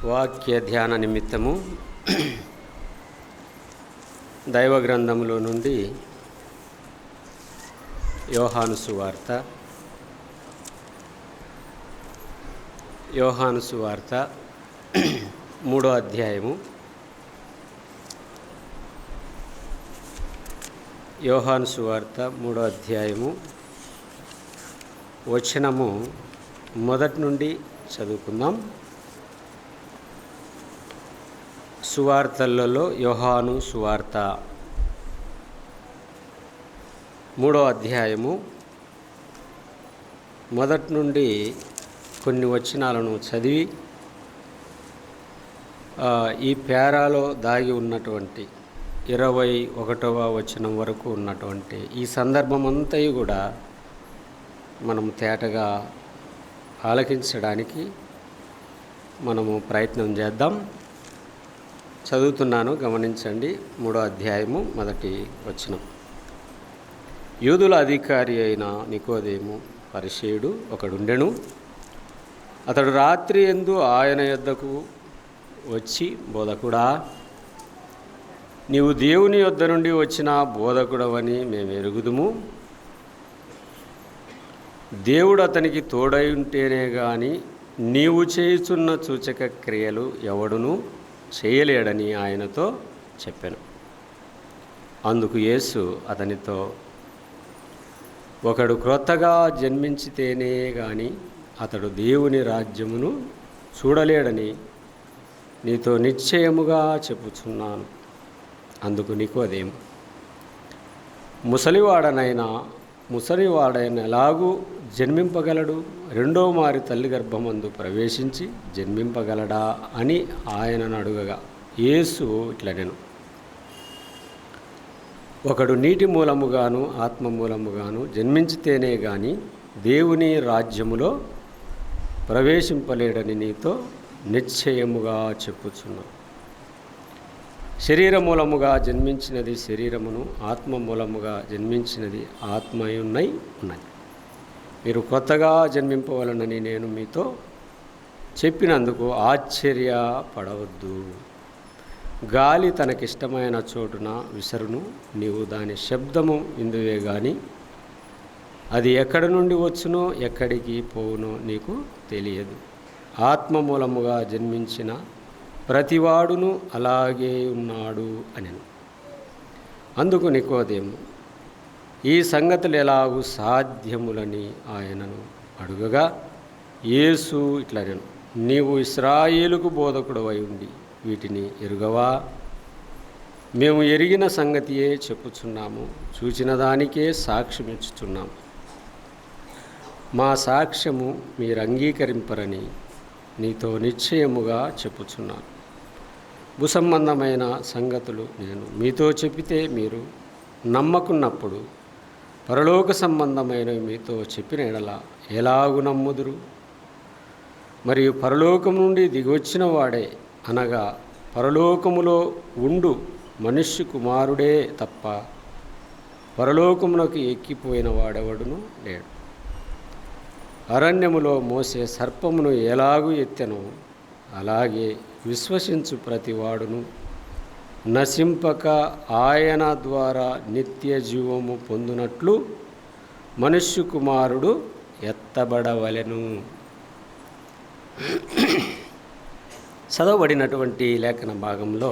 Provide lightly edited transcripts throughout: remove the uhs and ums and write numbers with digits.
వాక్య ధ్యాన నిమిత్తము దైవ గ్రంథములో నుండి యోహాను సువార్త 3వ అధ్యాయము. యోహాను సువార్త 3వ అధ్యాయము వచనము మొదటి నుండి చదువుకుందాం. సువార్తలలో యోహాను సువార్త 3వ అధ్యాయము మొదటి నుండి కొన్ని వచనాలను చదివి ఈ పేరాలో దాగి ఉన్నటువంటి 21వ వచనం వరకు ఉన్నటువంటి ఈ సందర్భం అంతయు కూడా మనము తేటగా ఆలకించడానికి మనము ప్రయత్నం చేద్దాం. చదువుతున్నాను, గమనించండి. 3వ అధ్యాయము మొదటి వచనం. యూదుల అధికారి అయిన నికోదేము పరిసయ్యుడు ఒకడుండెను. అతడు రాత్రి యందు ఆయన యొద్దకు వచ్చి, బోధకుడా, నీవు దేవుని యొద్ద నుండి వచ్చిన బోధకుడవని మేము ఎరుగుదుము. దేవుడు అతనికి తోడై ఉంటేనే గాని నీవు చేయుచున్న సూచక క్రియలు ఎవడునూ చేయలేడని ఆయనతో చెప్పాను. అందుకు యేసు అతనితో, ఒకడు క్రొత్తగా జన్మించితేనే గాని అతడు దేవుని రాజ్యమును చూడలేడని నీతో నిశ్చయముగా చెప్పుచున్నాను. అందుకు నికోదేము, ముసలివాడైన ఎలాగూ జన్మింపగలడు? రెండో మారి తల్లి గర్భమందు ప్రవేశించి జన్మింపగలడా అని ఆయనను అడుగగా యేసు ఇట్లనెను, ఒకడు నీటి మూలముగాను ఆత్మ మూలముగాను జన్మించితేనే గాని దేవుని రాజ్యములో ప్రవేశింపలేడని నీతో నిశ్చయముగా చెప్పుచున్నాను. శరీర మూలముగా జన్మించినది శరీరమును, ఆత్మ మూలముగా జన్మించినది ఆత్మయున్నై ఉన్నది. మీరు కొత్తగా జన్మింపవలనని నేను మీతో చెప్పినందుకు ఆశ్చర్యపడవద్దు. గాలి తనకిష్టమైన చోటున విసరును, నీవు దాని శబ్దము ఇందువే గాని అది ఎక్కడి నుండి వచ్చునో ఎక్కడికి పోవునో నీకు తెలియదు. ఆత్మ మూలముగా జన్మించిన ప్రతివాడును అలాగే ఉన్నాడు అనెను. అందుకు నికోదేము, ఈ సంగతులు ఎలాగూ సాధ్యములని ఆయనను అడుగగా యేసు ఇట్లనెను, నీవు ఇశ్రాయేలుకు బోధకుడవై ఉండి వీటిని ఎరుగవా? మేము ఎరిగిన సంగతియే చెప్పుచున్నాము, చూచిన దానికే సాక్ష్యమిచ్చుచున్నాము. మా సాక్ష్యము మీరు అంగీకరింపరని నీతో నిశ్చయముగా చెప్పుచున్నాను. భూసంబంధమైన సంగతులు నేను మీతో చెప్పితే మీరు నమ్మకున్నప్పుడు పరలోక సంబంధమైనవి మీతో చెప్పిన ఎడల ఎలాగు నమ్ముదురు? మరియు పరలోకం నుండి దిగివచ్చిన వాడే, అనగా పరలోకములో ఉండు మనుష్య కుమారుడే తప్ప పరలోకమునకు ఎక్కిపోయిన వాడెవడును లేడు. అరణ్యములో మోసే సర్పమును ఎలాగూ ఎత్తెనో అలాగే విశ్వసించు ప్రతివాడును నశింపక ఆయన ద్వారా నిత్య జీవము పొందునట్లు మనుష్య కుమారుడు ఎత్తబడవలెను. చదవబడినటువంటి లేఖన భాగంలో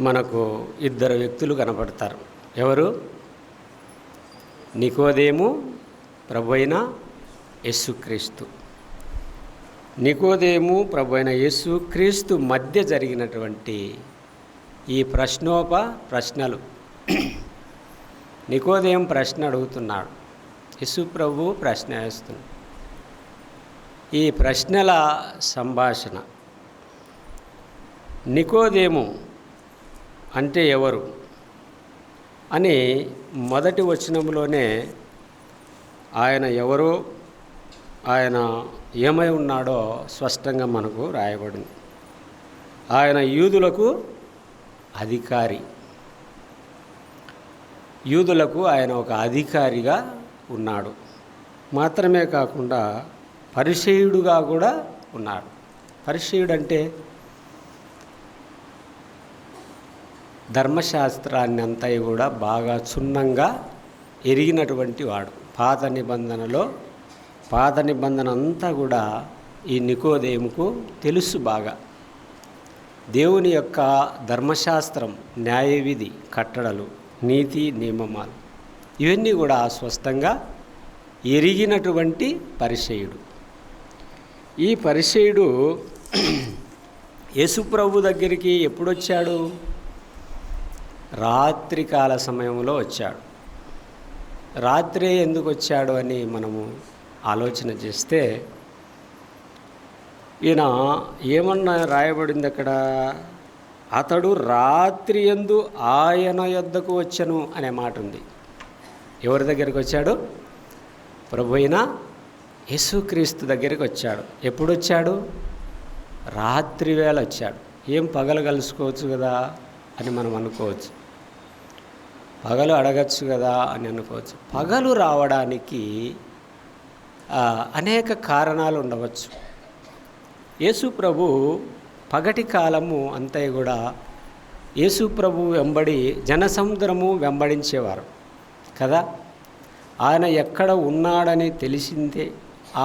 మనకు ఇద్దరు వ్యక్తులు కనపడతారు. ఎవరు? నికోదేము, ప్రభువైన యేసుక్రీస్తు. నికోదేము, ప్రభువైన యేసుక్రీస్తు మధ్య జరిగినటువంటి ఈ ప్రశ్నలు. నికోదేము ప్రశ్న అడుగుతున్నాడు, యేసు ప్రభు ప్రశ్న వేస్తున్నాడు. ఈ ప్రశ్నల సంభాషణ. నికోదేము అంటే ఎవరు అని మొదటి వచనంలోనే ఆయన ఎవరో, ఆయన ఏమై ఉన్నాడో స్పష్టంగా మనకు రాయబడింది. ఆయన యూదులకు అధికారి. యూదులకు ఆయన ఒక అధికారిగా ఉన్నాడు. మాత్రమే కాకుండా పరిసయ్యుడుగా కూడా ఉన్నాడు. పరిసయ్యుడు అంటే ధర్మశాస్త్రాన్ని అంతా కూడా బాగా క్షుణ్ణంగా ఎరిగినటువంటి వాడు. పాత నిబంధన అంతా కూడా ఈ నికోదేముకు తెలుసు బాగా. దేవుని యొక్క ధర్మశాస్త్రం, న్యాయవిధి, కట్టడలు, నీతి నియమాలు ఇవన్నీ కూడా స్పష్టంగా ఎరిగినటువంటి పరిసయ్యుడు. ఈ పరిసయ్యుడు యేసుప్రభు దగ్గరికి ఎప్పుడు వచ్చాడు? రాత్రికాల సమయంలో వచ్చాడు. రాత్రి ఎందుకు వచ్చాడు అని మనము ఆలోచన చేస్తే, ఈయన ఏమన్నా రాయబడింది అక్కడ, అతడు రాత్రి యందు ఆయన యొద్దకు వచ్చెను అనే మాట ఉంది. ఎవరి దగ్గరికి వచ్చాడు? ప్రభు అయిన యేసుక్రీస్తు దగ్గరికి వచ్చాడు. ఎప్పుడు వచ్చాడు? రాత్రి వేళ వచ్చాడు. ఏం పగలు కలుసుకోవచ్చు కదా అని మనం అనుకోవచ్చు, పగలు అడగచ్చు కదా అని అనుకోవచ్చు. పగలు రావడానికి అనేక కారణాలు ఉండవచ్చు. యేసు ప్రభు పగటి కాలము అంతా కూడా యేసు ప్రభు వెంబడి జనసముద్రము వెంబడించేవారు కదా. ఆయన ఎక్కడ ఉన్నాడని తెలిసిందే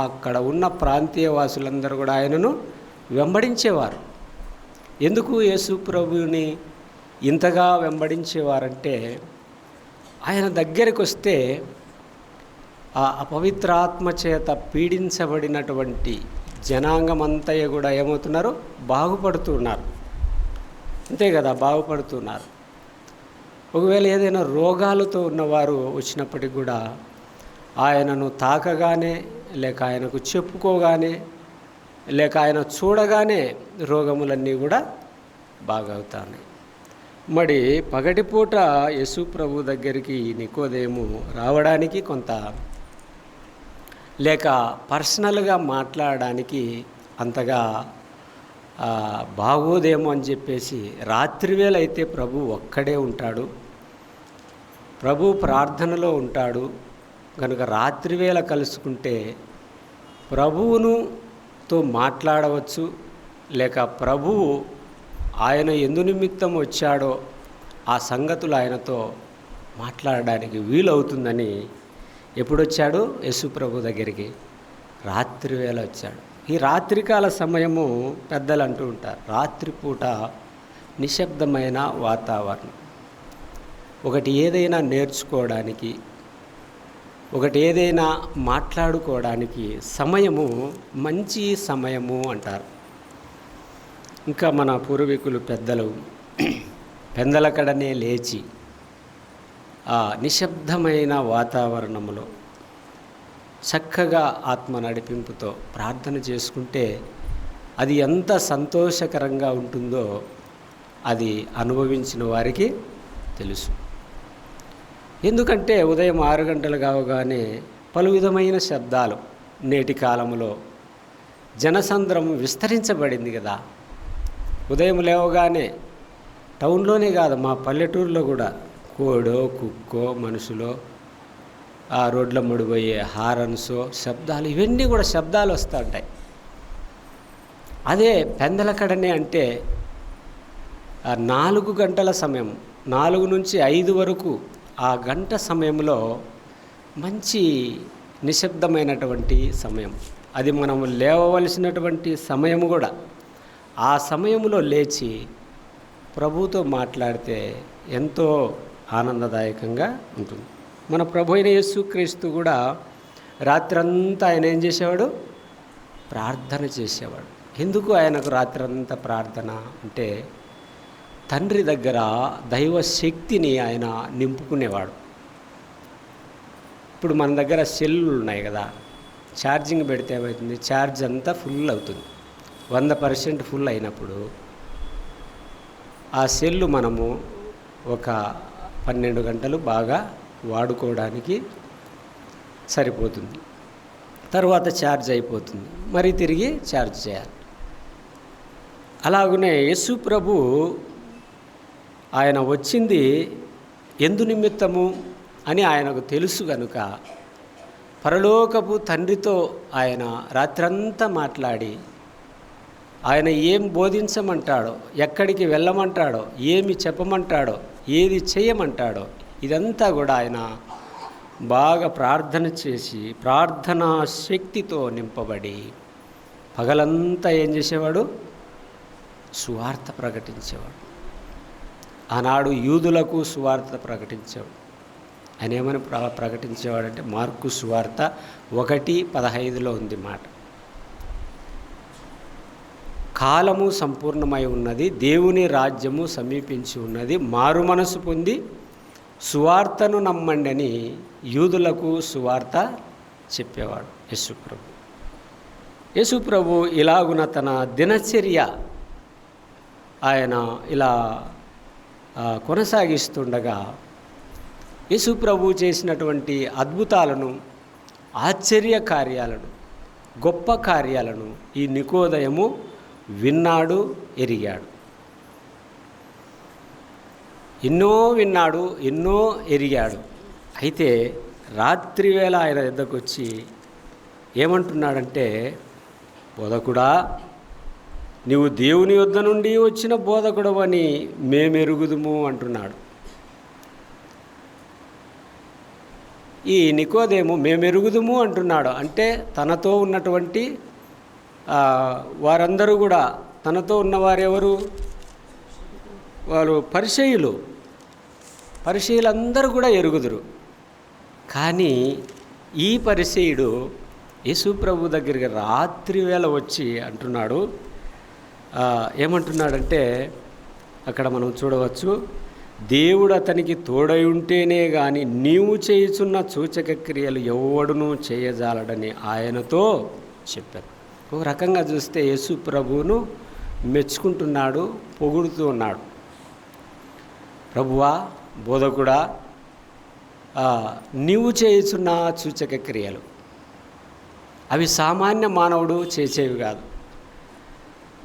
అక్కడ ఉన్న ప్రాంతీయ వాసులందరూ కూడా ఆయనను వెంబడించేవారు. ఎందుకు యేసు ప్రభువుని ఇంతగా వెంబడించేవారంటే, ఆయన దగ్గరికి వస్తే ఆ అపవిత్రాత్మ చేత పీడించబడినటువంటి జనాంగమంతయ్య కూడా ఏమవుతున్నారు? బాగుపడుతున్నారు. అంతే కదా, బాగుపడుతున్నారు. ఒకవేళ ఏదైనా రోగాలతో ఉన్నవారు వచ్చినప్పటికి కూడా ఆయనను తాకగానే, లేక ఆయనకు చెప్పుకోగానే, లేక ఆయన చూడగానే రోగములన్నీ కూడా బాగవుతాయి. మరి పగటిపూట యేసు ప్రభు దగ్గరికి నికోదేము రావడానికి కొంత, లేక పర్సనల్గా మాట్లాడడానికి అంతగా బాగోదేమో అని చెప్పేసి, రాత్రివేళ అయితే ప్రభు ఒక్కడే ఉంటాడు, ప్రభు ప్రార్థనలో ఉంటాడు కనుక రాత్రివేళ కలుసుకుంటే ప్రభువుతో మాట్లాడవచ్చు, లేక ప్రభువు ఆయన ఎందు నిమిత్తం వచ్చాడో ఆ సంగతులు ఆయనతో మాట్లాడడానికి వీలవుతుందని ఎప్పుడొచ్చాడు? యేసు ప్రభు దగ్గరికి రాత్రివేళ వచ్చాడు. ఈ రాత్రికాల సమయము పెద్దలు అంటూ ఉంటారు, రాత్రిపూట నిశ్శబ్దమైన వాతావరణం. ఒకటి ఏదైనా నేర్చుకోవడానికి, ఒకటి ఏదైనా మాట్లాడుకోవడానికి సమయము మంచి సమయము అంటారు. ఇంకా మన పూర్వీకులు పెద్దలు పెందలకడనే లేచి ఆ నిశ్శబ్దమైన వాతావరణంలో చక్కగా ఆత్మ నడిపింపుతో ప్రార్థన చేసుకుంటే అది ఎంత సంతోషకరంగా ఉంటుందో అది అనుభవించిన వారికి తెలుసు. ఎందుకంటే ఉదయం 6 గంటలు కావగానే పలు విధమైన శబ్దాలు, నేటి కాలంలో జనసంద్రం విస్తరించబడింది కదా. ఉదయం లేవగానే టౌన్లోనే కాదు, మా పల్లెటూరులో కూడా కోడో కుక్కో మనుషులో ఆ రోడ్ల ముడిపోయే హారన్సో శబ్దాలు, ఇవన్నీ కూడా శబ్దాలు వస్తూ ఉంటాయి. అదే పెందలకడనే అంటే 4 గంటల సమయం, 4 నుంచి 5 వరకు ఆ గంట సమయంలో మంచి నిశ్శబ్దమైనటువంటి సమయం. అది మనం లేవవలసినటువంటి సమయం కూడా. ఆ సమయంలో లేచి ప్రభువుతో మాట్లాడితే ఎంతో ఆనందదాయకంగా ఉంటుంది. మన ప్రభు అయిన యేసుక్రీస్తు కూడా రాత్రంతా ఆయన ఏం చేసేవాడు? ప్రార్థన చేసేవాడు. ఎందుకు ఆయనకు రాత్రంతా ప్రార్థన అంటే, తండ్రి దగ్గర దైవ శక్తిని ఆయన నింపుకునేవాడు. ఇప్పుడు మన దగ్గర సెల్లు ఉన్నాయి కదా, ఛార్జింగ్ పెడితే ఏమవుతుంది? ఛార్జ్ అంతా ఫుల్ అవుతుంది. 100% ఫుల్ అయినప్పుడు ఆ సెల్లు మనము ఒక 12 గంటలు బాగా వాడుకోవడానికి సరిపోతుంది. తర్వాత ఛార్జ్ అయిపోతుంది, మరి తిరిగి ఛార్జ్ చేయాలి. అలాగనే యేసు ప్రభు ఆయన వచ్చింది ఎందు నిమిత్తము అని ఆయనకు తెలుసు కనుక పరలోకపు తండ్రితో ఆయన రాత్రంతా మాట్లాడి ఆయన ఏం బోధించమంటాడో, ఎక్కడికి వెళ్ళమంటాడో, ఏమి చెప్పమంటాడో, ఏది చేయమంటాడో ఇదంతా కూడా ఆయన బాగా ప్రార్థన చేసి ప్రార్థనా శక్తితో నింపబడి పగలంతా ఏం చేసేవాడు? సువార్త ప్రకటించేవాడు. ఆనాడు యూదులకు సువార్త ప్రకటించేవాడు. ఆయన ఏమని ప్రకటించేవాడంటే మార్కు సువార్త 1:15 ఉంది మాట. కాలము సంపూర్ణమై ఉన్నది, దేవుని రాజ్యము సమీపించి ఉన్నది, మారు మనసు పొంది సువార్తను నమ్మండి అని యూదులకు సువార్త చెప్పేవాడు యేసుప్రభు. యేసుప్రభు ఇలాగున తన దినచర్య ఆయన ఇలా కొనసాగిస్తుండగా యేసుప్రభు చేసినటువంటి అద్భుతాలను, ఆశ్చర్య కార్యాలను, గొప్ప కార్యాలను ఈ నికోదయము విన్నాడు, ఎరిగాడు. ఎన్నో విన్నాడు, ఎన్నో ఎరిగాడు. అయితే రాత్రివేళ ఆయన వద్దకు వచ్చి ఏమంటున్నాడంటే, బోధకుడా, నీవు దేవుని యొద్ద నుండి వచ్చిన బోధకుడవని మేమెరుగుదుము అంటున్నాడు. ఈ నికోదేము మేమెరుగుదుము అంటున్నాడు. అంటే తనతో ఉన్నటువంటి వారందరూ కూడా, తనతో ఉన్నవారెవరు? వారు పరిసయ్యులందరూ కూడా ఎరుగుదురు. కానీ ఈ పరిసయ్యుడు యేసుప్రభు దగ్గరికి రాత్రివేళ వచ్చి అంటున్నాడు, ఏమంటున్నాడంటే అక్కడ మనం చూడవచ్చు, దేవుడు అతనికి తోడై ఉంటేనే కానీ నీవు చేయుచున్న సూచక క్రియలు ఎవడునూ చేయజాలడని ఆయనతో చెప్పారు. ఒక రకంగా చూస్తే యేసుప్రభువును మెచ్చుకుంటున్నాడు, పొగుడుతూ ఉన్నాడు. ప్రభువా, బోధకుడా, నీవు చేయుచున్న సూచక క్రియలు అవి సామాన్య మానవుడు చేసేవి కాదు.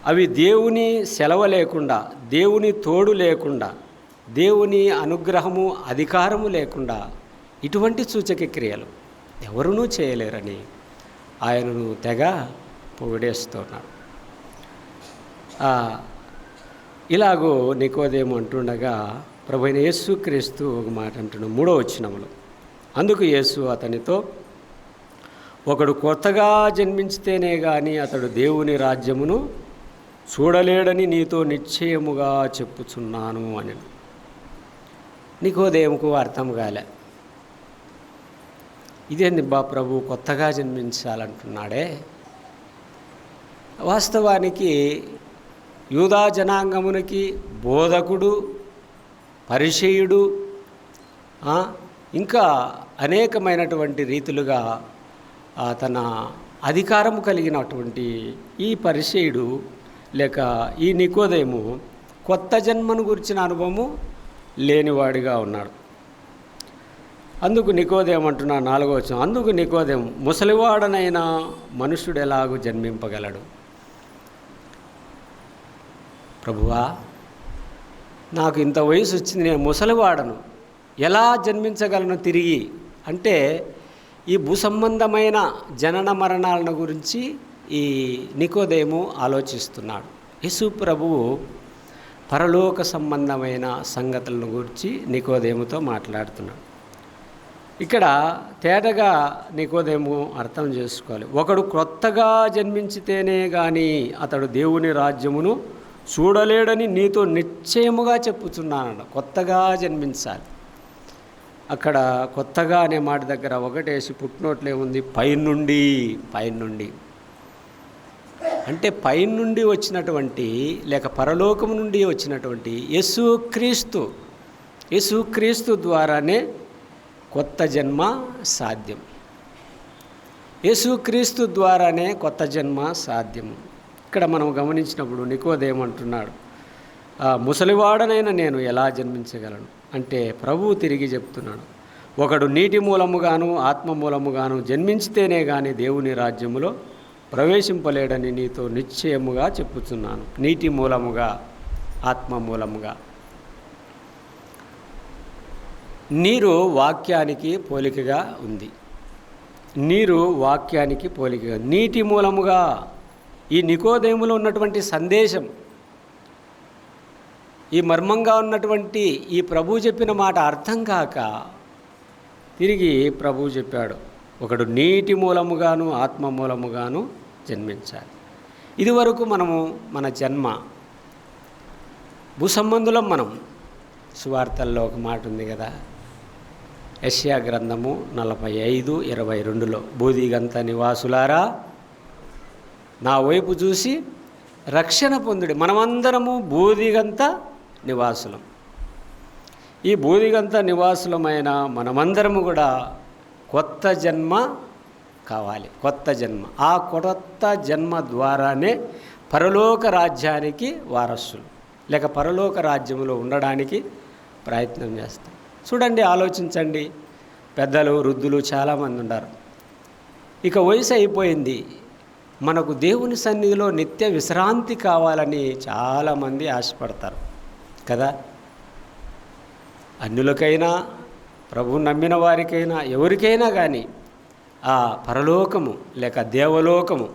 అవి దేవుని సెలవు లేకుండా, దేవుని తోడు లేకుండా, దేవుని అనుగ్రహము, అధికారము లేకుండా ఇటువంటి సూచక క్రియలు ఎవరునూ చేయలేరని ఆయనను తెగ పొగిడేస్తున్నాడు. ఇలాగూ నికోదేము అంటుండగా ప్రభువైన యేసుక్రీస్తు ఒక మాట అంటున్నాడు 3వ వచనంలో. అందుకు యేసు అతనితో, ఒకడు కొత్తగా జన్మించితేనే కానీ అతడు దేవుని రాజ్యమును చూడలేడని నీతో నిశ్చయముగా చెప్పుచున్నాను అని. నికోదేముకు అర్థం కాలే. ఇదేంది బా ప్రభు కొత్తగా జన్మించాలంటున్నాడే? వాస్తవానికి యూదా జనాంగమునికి బోధకుడు, పరిసయ్యుడు, ఇంకా అనేకమైనటువంటి రీతులుగా తన అధికారము కలిగినటువంటి ఈ పరిసయ్యుడు లేక ఈ నికోదేము కొత్త జన్మను గురించిన అనుభవము లేనివాడిగా ఉన్నాడు. అందుకు నికోదేము అంటున్నా 4వ వచనం, అందుకు నికోదేము, ముసలివాడనైనా మనుష్యుడు ఎలాగూ జన్మింపగలడు? ప్రభువా, నాకు ఇంత వయసు వచ్చింది, నేను ముసలివాడను, ఎలా జన్మించగలను తిరిగి? అంటే ఈ భూసంబంధమైన జనన మరణాలను గురించి ఈ నికోదేము ఆలోచిస్తున్నాడు. యేసు ప్రభువు పరలోక సంబంధమైన సంగతులను గురించి నికోదేముతో మాట్లాడుతున్నాడు. ఇక్కడ తేటగా నికోదేము అర్థం చేసుకోవాలి. ఒకడు కొత్తగా జన్మించితేనే కానీ అతడు దేవుని రాజ్యమును చూడలేడని నీతో నిశ్చయముగా చెప్పుచున్నాను. కొత్తగా జన్మించాలి. అక్కడ కొత్తగా అనే మాట దగ్గర ఒకటేసి పుట్టినోట్లే ఉంది, పైనుండి అంటే పైనుండి వచ్చినటువంటి లేక పరలోకము నుండి వచ్చినటువంటి యేసుక్రీస్తు ద్వారానే కొత్త జన్మ సాధ్యం. యేసుక్రీస్తు ద్వారానే కొత్త జన్మ సాధ్యం. ఇక్కడ మనం గమనించినప్పుడు నికోదేము అంటున్నాడు, ముసలివాడనైనా నేను ఎలా జన్మించగలను అంటే ప్రభువు తిరిగి చెప్తున్నాడు, ఒకడు నీటి మూలముగాను ఆత్మ మూలముగాను జన్మించితేనే కానీ దేవుని రాజ్యములో ప్రవేశింపలేడని నీతో నిశ్చయముగా చెప్పుచున్నాను. నీటి మూలముగా, ఆత్మ మూలముగా. నీరు వాక్యానికి పోలికగా ఉంది. నీటి మూలముగా ఈ నికోదేములో ఉన్నటువంటి సందేశం, ఈ మర్మంగా ఉన్నటువంటి ఈ ప్రభువు చెప్పిన మాట అర్థం కాక తిరిగి ప్రభువు చెప్పాడు, ఒకడు నీటి మూలముగాను ఆత్మ మూలముగాను జన్మించాలి. ఇదివరకు మనము మన జన్మ భూసంబంధులం. మనం సువార్తల్లో ఒక మాట ఉంది కదా, యెషయా గ్రంథము 45:22లో, బూదిగంత నివాసులారా నా వైపు చూసి రక్షణ పొందుడి. మనమందరము బూదిగంత నివాసులం. ఈ బూదిగంత నివాసులమైన మనమందరము కూడా కొత్త జన్మ కావాలి. కొత్త జన్మ. ఆ కొత్త జన్మ ద్వారానే పరలోక రాజ్యానికి వారసులు, లేక పరలోక రాజ్యంలో ఉండడానికి ప్రయత్నం చేస్తాం. చూడండి, ఆలోచించండి. పెద్దలు, వృద్ధులు చాలామంది ఉన్నారు. ఇక వయసు అయిపోయింది, మనకు దేవుని సన్నిధిలో నిత్య విశ్రాంతి కావాలని చాలామంది ఆశపడతారు కదా. అన్యులకైనా, ప్రభువు నమ్మిన వారికైనా, ఎవరికైనా కానీ ఆ పరలోకము లేక దేవలోకము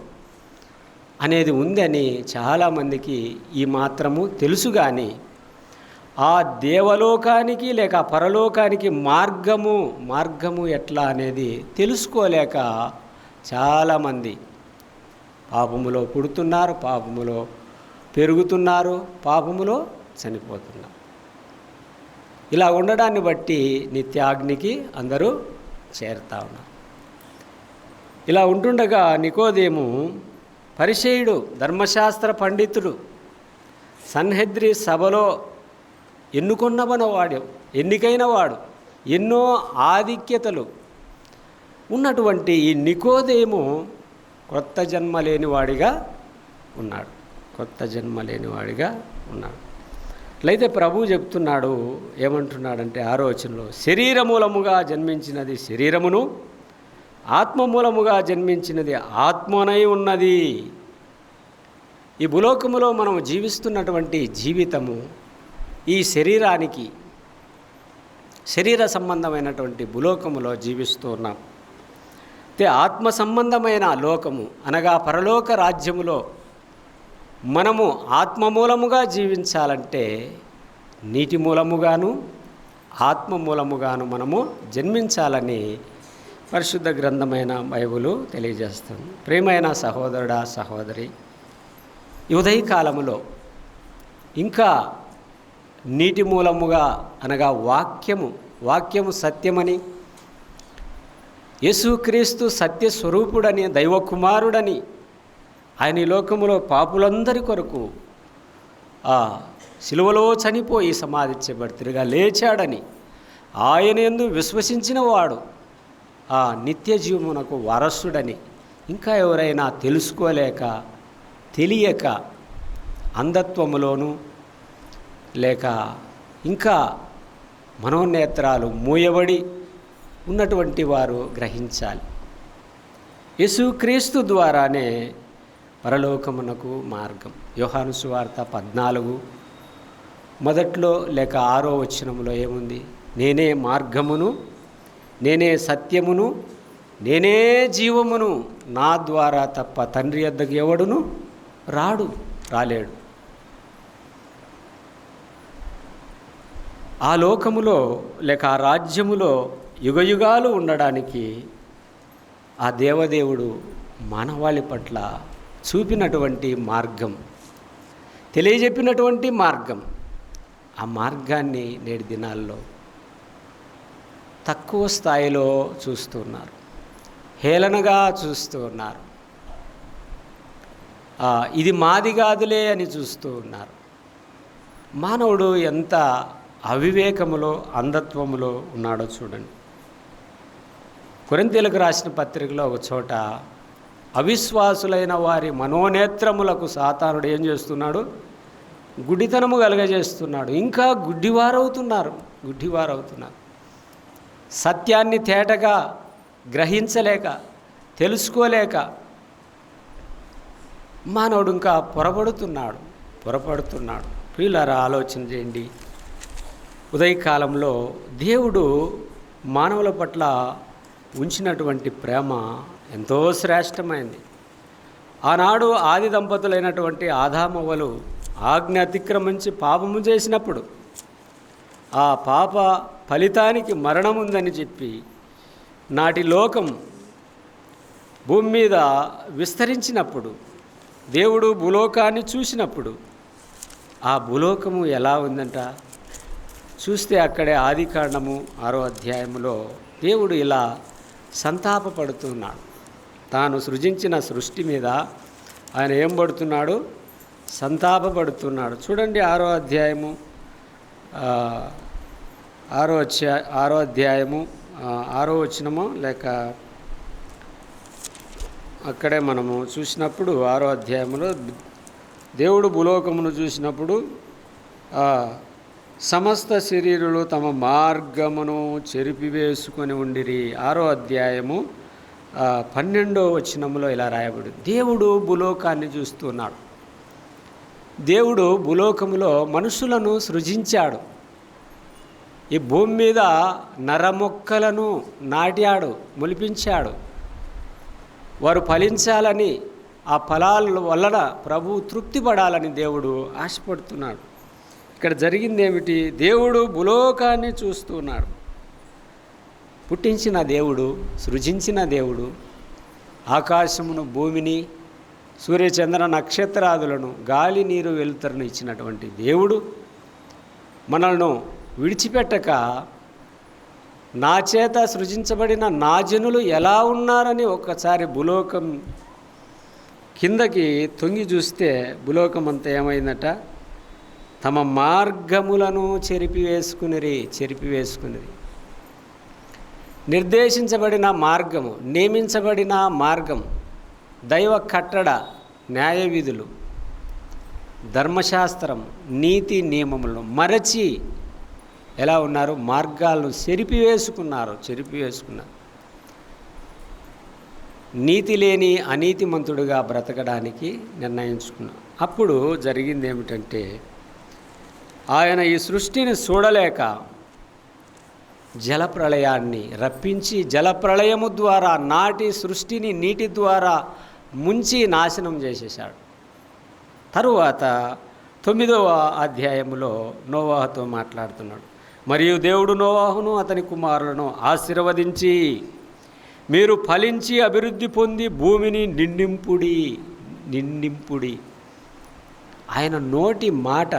అనేది ఉందని చాలామందికి ఈ మాత్రము తెలుసు. కానీ ఆ దేవలోకానికి లేక పరలోకానికి మార్గము ఎట్లా అనేది తెలుసుకోలేక చాలామంది పాపములో పుడుతున్నారు, పాపములో పెరుగుతున్నారు, పాపములో చనిపోతున్నారు. ఇలా ఉండడాన్ని బట్టి నిత్యాగ్నికి అందరూ చేరుతా ఉన్నారు. ఇలా ఉంటుండగా నికోదేము పరిసయ్యుడు, ధర్మశాస్త్ర పండితుడు, సన్హెద్రి సభలో ఎన్నికైన వాడు, ఎన్నో ఆధిక్యతలు ఉన్నటువంటి ఈ నికోదేము కొత్త జన్మ లేనివాడిగా ఉన్నాడు. అయితే ప్రభువు చెప్తున్నాడు, ఏమంటున్నాడంటే 6వ వచనంలో, శరీరమూలముగా జన్మించినది శరీరమును, ఆత్మమూలముగా జన్మించినది ఆత్మనై ఉన్నది. ఈ భూలోకములో మనం జీవిస్తున్నటువంటి జీవితము ఈ శరీరానికి, శరీర సంబంధమైనటువంటి భూలోకములో జీవిస్తూ ఉన్నాం. అయితే ఆత్మ సంబంధమైన లోకము అనగా పరలోక రాజ్యములో మనము ఆత్మ మూలముగా జీవించాలంటే నీటి మూలముగాను ఆత్మ మూలముగాను మనము జన్మించాలని పరిశుద్ధ గ్రంథమైన బైబిలు తెలియజేస్తుంది. ప్రియమైన సహోదరుడా, సహోదరి, ఈ ఉదయకాలములో ఇంకా నీటి మూలముగా అనగా వాక్యము సత్యమని, యేసుక్రీస్తు సత్యస్వరూపుడని, దైవకుమారుడని, ఆయన ఈ లోకములో పాపులందరి కొరకు సిలువలో చనిపోయి సమాధి చేయబడి తిరిగా లేచాడని, ఆయన యందు విశ్వసించిన వాడు నిత్య జీవమునకు వారసుడని ఇంకా ఎవరైనా తెలుసుకోలేక, తెలియక, అంధత్వములోను లేక ఇంకా మనోనేత్రాలు మూయబడి ఉన్నటువంటి వారు గ్రహించాలి. యేసుక్రీస్తు ద్వారానే పరలోకమునకు మార్గం. యోహాను సువార్త 14 మొదట్లో లేక 6వ వచనంలో ఏముంది? నేనే మార్గమును, నేనే సత్యమును, నేనే జీవమును, నా ద్వారా తప్ప తండ్రి యొద్దకు ఎవడును రాలేడు. ఆ లోకములో లేక ఆ రాజ్యములో యుగయుగాలు ఉండడానికి ఆ దేవదేవుడు మానవాళి పట్ల చూపినటువంటి మార్గం, తెలియజెప్పినటువంటి మార్గం, ఆ మార్గాన్ని నేటి దినాల్లో తక్కువ స్థాయిలో చూస్తున్నారు, హేళనగా చూస్తూ ఉన్నారు. ఇది మాది కాదులే అని చూస్తూ ఉన్నారు. మానవుడు ఎంత అవివేకములో, అంధత్వములో ఉన్నాడో చూడండి. కొరింథీయులకు రాసిన పత్రికలో ఒక చోట, అవిశ్వాసులైన వారి మనోనేత్రములకు సాతానుడు ఏం చేస్తున్నాడు? గుడ్డితనము కలుగజేస్తున్నాడు. ఇంకా గుడ్డివారవుతున్నారు. సత్యాన్ని తేటగా గ్రహించలేక, తెలుసుకోలేక మానవుడు ఇంకా పొరపడుతున్నాడు. ప్రియులారా, ఆలోచన చేయండి. ఉదయకాలంలో దేవుడు మానవుల పట్ల ఉంచినటువంటి ప్రేమ ఎంతో శ్రేష్టమైంది. ఆనాడు ఆది దంపతులైనటువంటి ఆదామవ్వలు ఆజ్ఞ అతిక్రమించి పాపము చేసినప్పుడు ఆ పాప ఫలితానికి మరణం ఉందని చెప్పి నాటి లోకం భూమి మీద విస్తరించినప్పుడు దేవుడు భూలోకాన్ని చూసినప్పుడు ఆ భూలోకము ఎలా ఉందంట చూస్తే అక్కడే ఆదికాండము 6వ అధ్యాయంలో దేవుడు ఇలా సంతాపపడుతున్నాడు. తాను సృజించిన సృష్టి మీద ఆయన ఏం పడుతున్నాడు? సంతాపపడుతున్నాడు. చూడండి 6వ అధ్యాయము 6వ అధ్యాయము 6వ వచనమో లేక అక్కడే మనము చూసినప్పుడు 6వ అధ్యాయంలో దేవుడు భూలోకమును చూసినప్పుడు సమస్త శరీరులు తమ మార్గమును చెరిపివేసుకొని ఉండిరి. 6వ అధ్యాయము 12వ వచనంలో ఇలా రాయబడి దేవుడు భూలోకాన్ని చూస్తున్నాడు. దేవుడు భూలోకములో మనుషులను సృజించాడు. ఈ భూమి మీద నరమొక్కలను నాటాడు, మొలిపించాడు. వారు ఫలించాలని, ఆ ఫలాల వలన ప్రభువు తృప్తి పడాలని దేవుడు ఆశపడుతున్నాడు. ఇక్కడ జరిగింది ఏమిటి? దేవుడు భూలోకాన్ని చూస్తున్నాడు. పుట్టించిన దేవుడు, సృజించిన దేవుడు, ఆకాశమును, భూమిని, సూర్యచంద్ర నక్షత్రాదులను, గాలి నీరు వెలుతురును ఇచ్చినటువంటి దేవుడు మనల్ని విడిచిపెట్టక నా చేత సృజించబడిన నా జనులు ఎలా ఉన్నారని ఒక్కసారి భూలోకం కిందకి తొంగి చూస్తే భూలోకం అంతా ఏమైందట? తమ మార్గములను చెరిపివేసుకునిరి. నిర్దేశించబడిన మార్గము, నియమించబడిన మార్గం, దైవ కట్టడ, న్యాయ విధులు, ధర్మశాస్త్రం, నీతి నియమములను మరచి ఎలా ఉన్నారు? మార్గాలను చెరిపివేసుకున్నారు. నీతి లేని అనీతిమంతుడుగా బ్రతకడానికి నిర్ణయించుకున్నారు. అప్పుడు జరిగింది ఏమిటంటే ఆయన ఈ సృష్టిని చూడలేక జలప్రళయాన్ని రప్పించి జలప్రళయము ద్వారా నాటి సృష్టిని నీటి ద్వారా ముంచి నాశనం చేసేశాడు. తరువాత 9వ అధ్యాయములో నోవాహుతో మాట్లాడుతున్నాడు. మరియు దేవుడు నోవాహును అతని కుమారులను ఆశీర్వదించి మీరు ఫలించి అభివృద్ధి పొంది భూమిని నిండింపుడి. ఆయన నోటి మాట,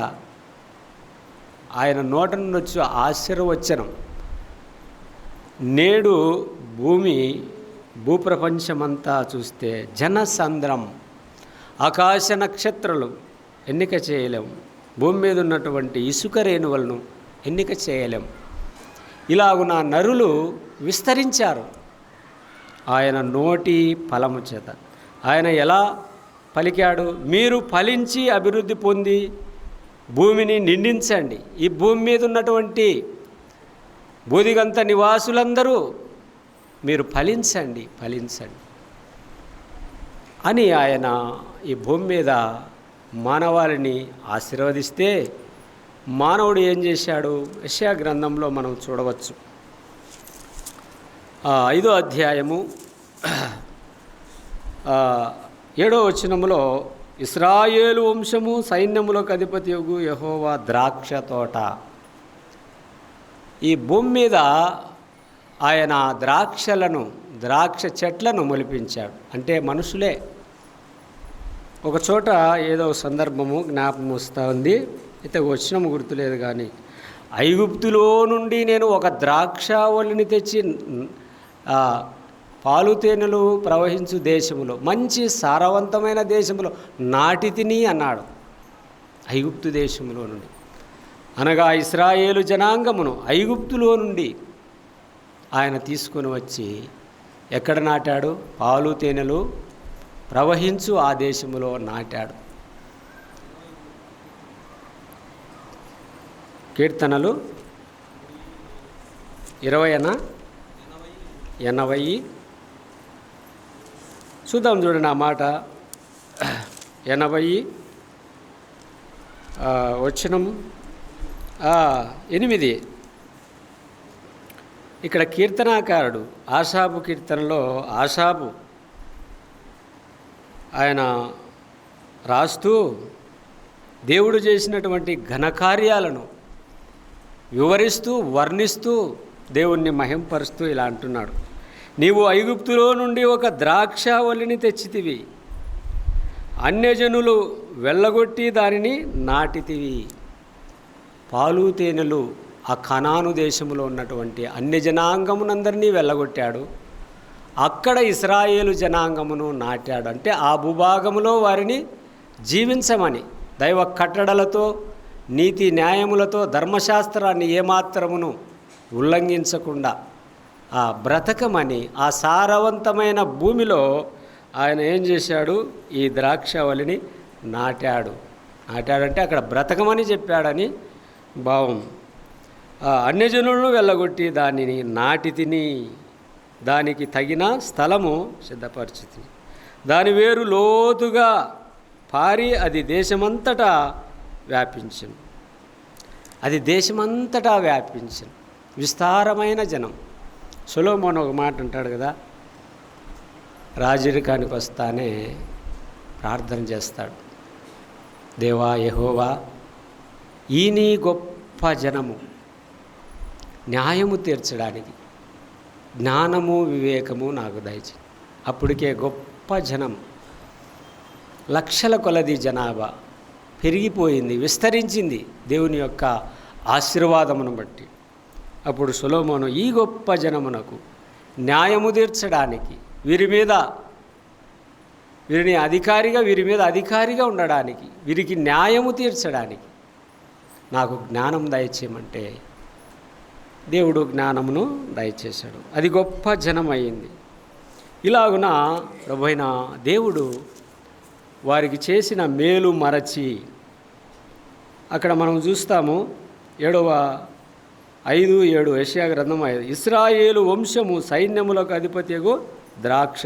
ఆయన నోట నుండి వచ్చే ఆశీర్వచనం నేడు భూప్రపంచమంతా చూస్తే జనసంద్రం, ఆకాశ నక్షత్రాలు ఎన్నిక చేయలేము. భూమి మీద ఉన్నటువంటి ఇసుక రేణువులను ఎన్నిక చేయలేము. ఇలాగున నరులు విస్తరించారు ఆయన నోటి ఫలము చేత. ఆయన ఎలా పలికాడు? మీరు ఫలించి అభివృద్ధి పొంది భూమిని నిండించండి. ఈ భూమి మీద ఉన్నటువంటి బూదిగంత నివాసులందరూ మీరు ఫలించండి అని ఆయన ఈ భూమి మీద మానవాళిని ఆశీర్వదిస్తే మానవుడు ఏం చేశాడు? యెషయా గ్రంథంలో మనం చూడవచ్చు. 5వ అధ్యాయము 7వ వచనములో ఇశ్రాయేలు వంశము సైన్యములకు అధిపతియగు యెహోవా ద్రాక్ష తోట. ఈ భూమి మీద ఆయన ద్రాక్ష చెట్లను మొలిపించాడు. అంటే మనుషులే. ఒక చోట ఏదో సందర్భము జ్ఞాపకం వస్తూ ఉంది, అయితే వచనం గుర్తులేదు. కానీ ఐగుప్తులో నుండి నేను ఒక ద్రాక్షావళిని తెచ్చి పాలు తేనెలు ప్రవహించు దేశంలో, మంచి సారవంతమైన దేశంలో నాటి తిని అన్నాడు. ఐగుప్తు దేశంలో నుండి అనగా ఇశ్రాయేలు జనాంగమును ఐగుప్తులో నుండి ఆయన తీసుకొని వచ్చి ఎక్కడ నాటాడు? పాలు తేనెలు ప్రవహించు ఆ దేశంలో నాటాడు. కీర్తనలు 20 చూద్దాం. చూడండి ఆ మాట. 80 వచనం 8. ఇక్కడ కీర్తనాకారుడు ఆషాబు కీర్తనలో ఆషాబు ఆయన రాస్తూ దేవుడు చేసినటువంటి ఘనకార్యాలను వివరిస్తూ వర్ణిస్తూ దేవుణ్ణి మహింపరుస్తూ ఇలా అంటున్నాడు. నీవు ఐగుప్తులో నుండి ఒక ద్రాక్షావల్లిని తెచ్చితివి, అన్యజనులు వెళ్ళగొట్టి దానిని నాటితివి. పాలు తేనెలు ఆ కనాను దేశంలో ఉన్నటువంటి అన్యజనాంగమునందరినీ వెళ్ళగొట్టాడు, అక్కడ ఇశ్రాయేలు జనాంగమును నాటాడు. అంటే ఆ భూభాగములో వారిని జీవించమని, దైవ కట్టడలతో నీతి న్యాయములతో ధర్మశాస్త్రాన్ని ఏమాత్రమును ఉల్లంఘించకుండా ఆ బ్రతకమని ఆ సారవంతమైన భూమిలో ఆయన ఏం చేశాడు, ఈ ద్రాక్షవల్లిని నాటాడంటే అక్కడ బ్రతకమని చెప్పాడని భావం. అన్యజనులను వెళ్ళగొట్టి దానిని నాటి తిని, దానికి తగిన స్థలము సిద్ధపరిచితి. దాని వేరు లోతుగా పారి అది దేశమంతటా వ్యాపించను. అది దేశమంతటా వ్యాపించను, విస్తారమైన జనం. సొలొమోను ఒక మాట అంటాడు కదా, రాజరికానికి వస్తానే ప్రార్థన చేస్తాడు, దేవా యెహోవా ఈ నీ గొప్ప జనము న్యాయము తీర్చడానికి జ్ఞానము వివేకము నాకు దయచేయి. అప్పటికే గొప్ప జనం, లక్షల కొలది జనాభా పెరిగిపోయింది, విస్తరించింది దేవుని యొక్క ఆశీర్వాదమును బట్టి. అప్పుడు సొలొమోను ఈ గొప్ప జనమునకు న్యాయము తీర్చడానికి, వీరి మీద అధికారిగా ఉండడానికి, వీరికి న్యాయము తీర్చడానికి నాకు జ్ఞానం దయచేయమంటే దేవుడు జ్ఞానమును దయచేశాడు. అది గొప్ప జనం అయింది. ఇలాగున ప్రభువైన దేవుడు వారికి చేసిన మేలు మరచి, అక్కడ మనం చూస్తాము 5:7 యెషయా గ్రంథం 5, ఇశ్రాయేలు వంశము సైన్యములకు అధిపతియగు ద్రాక్ష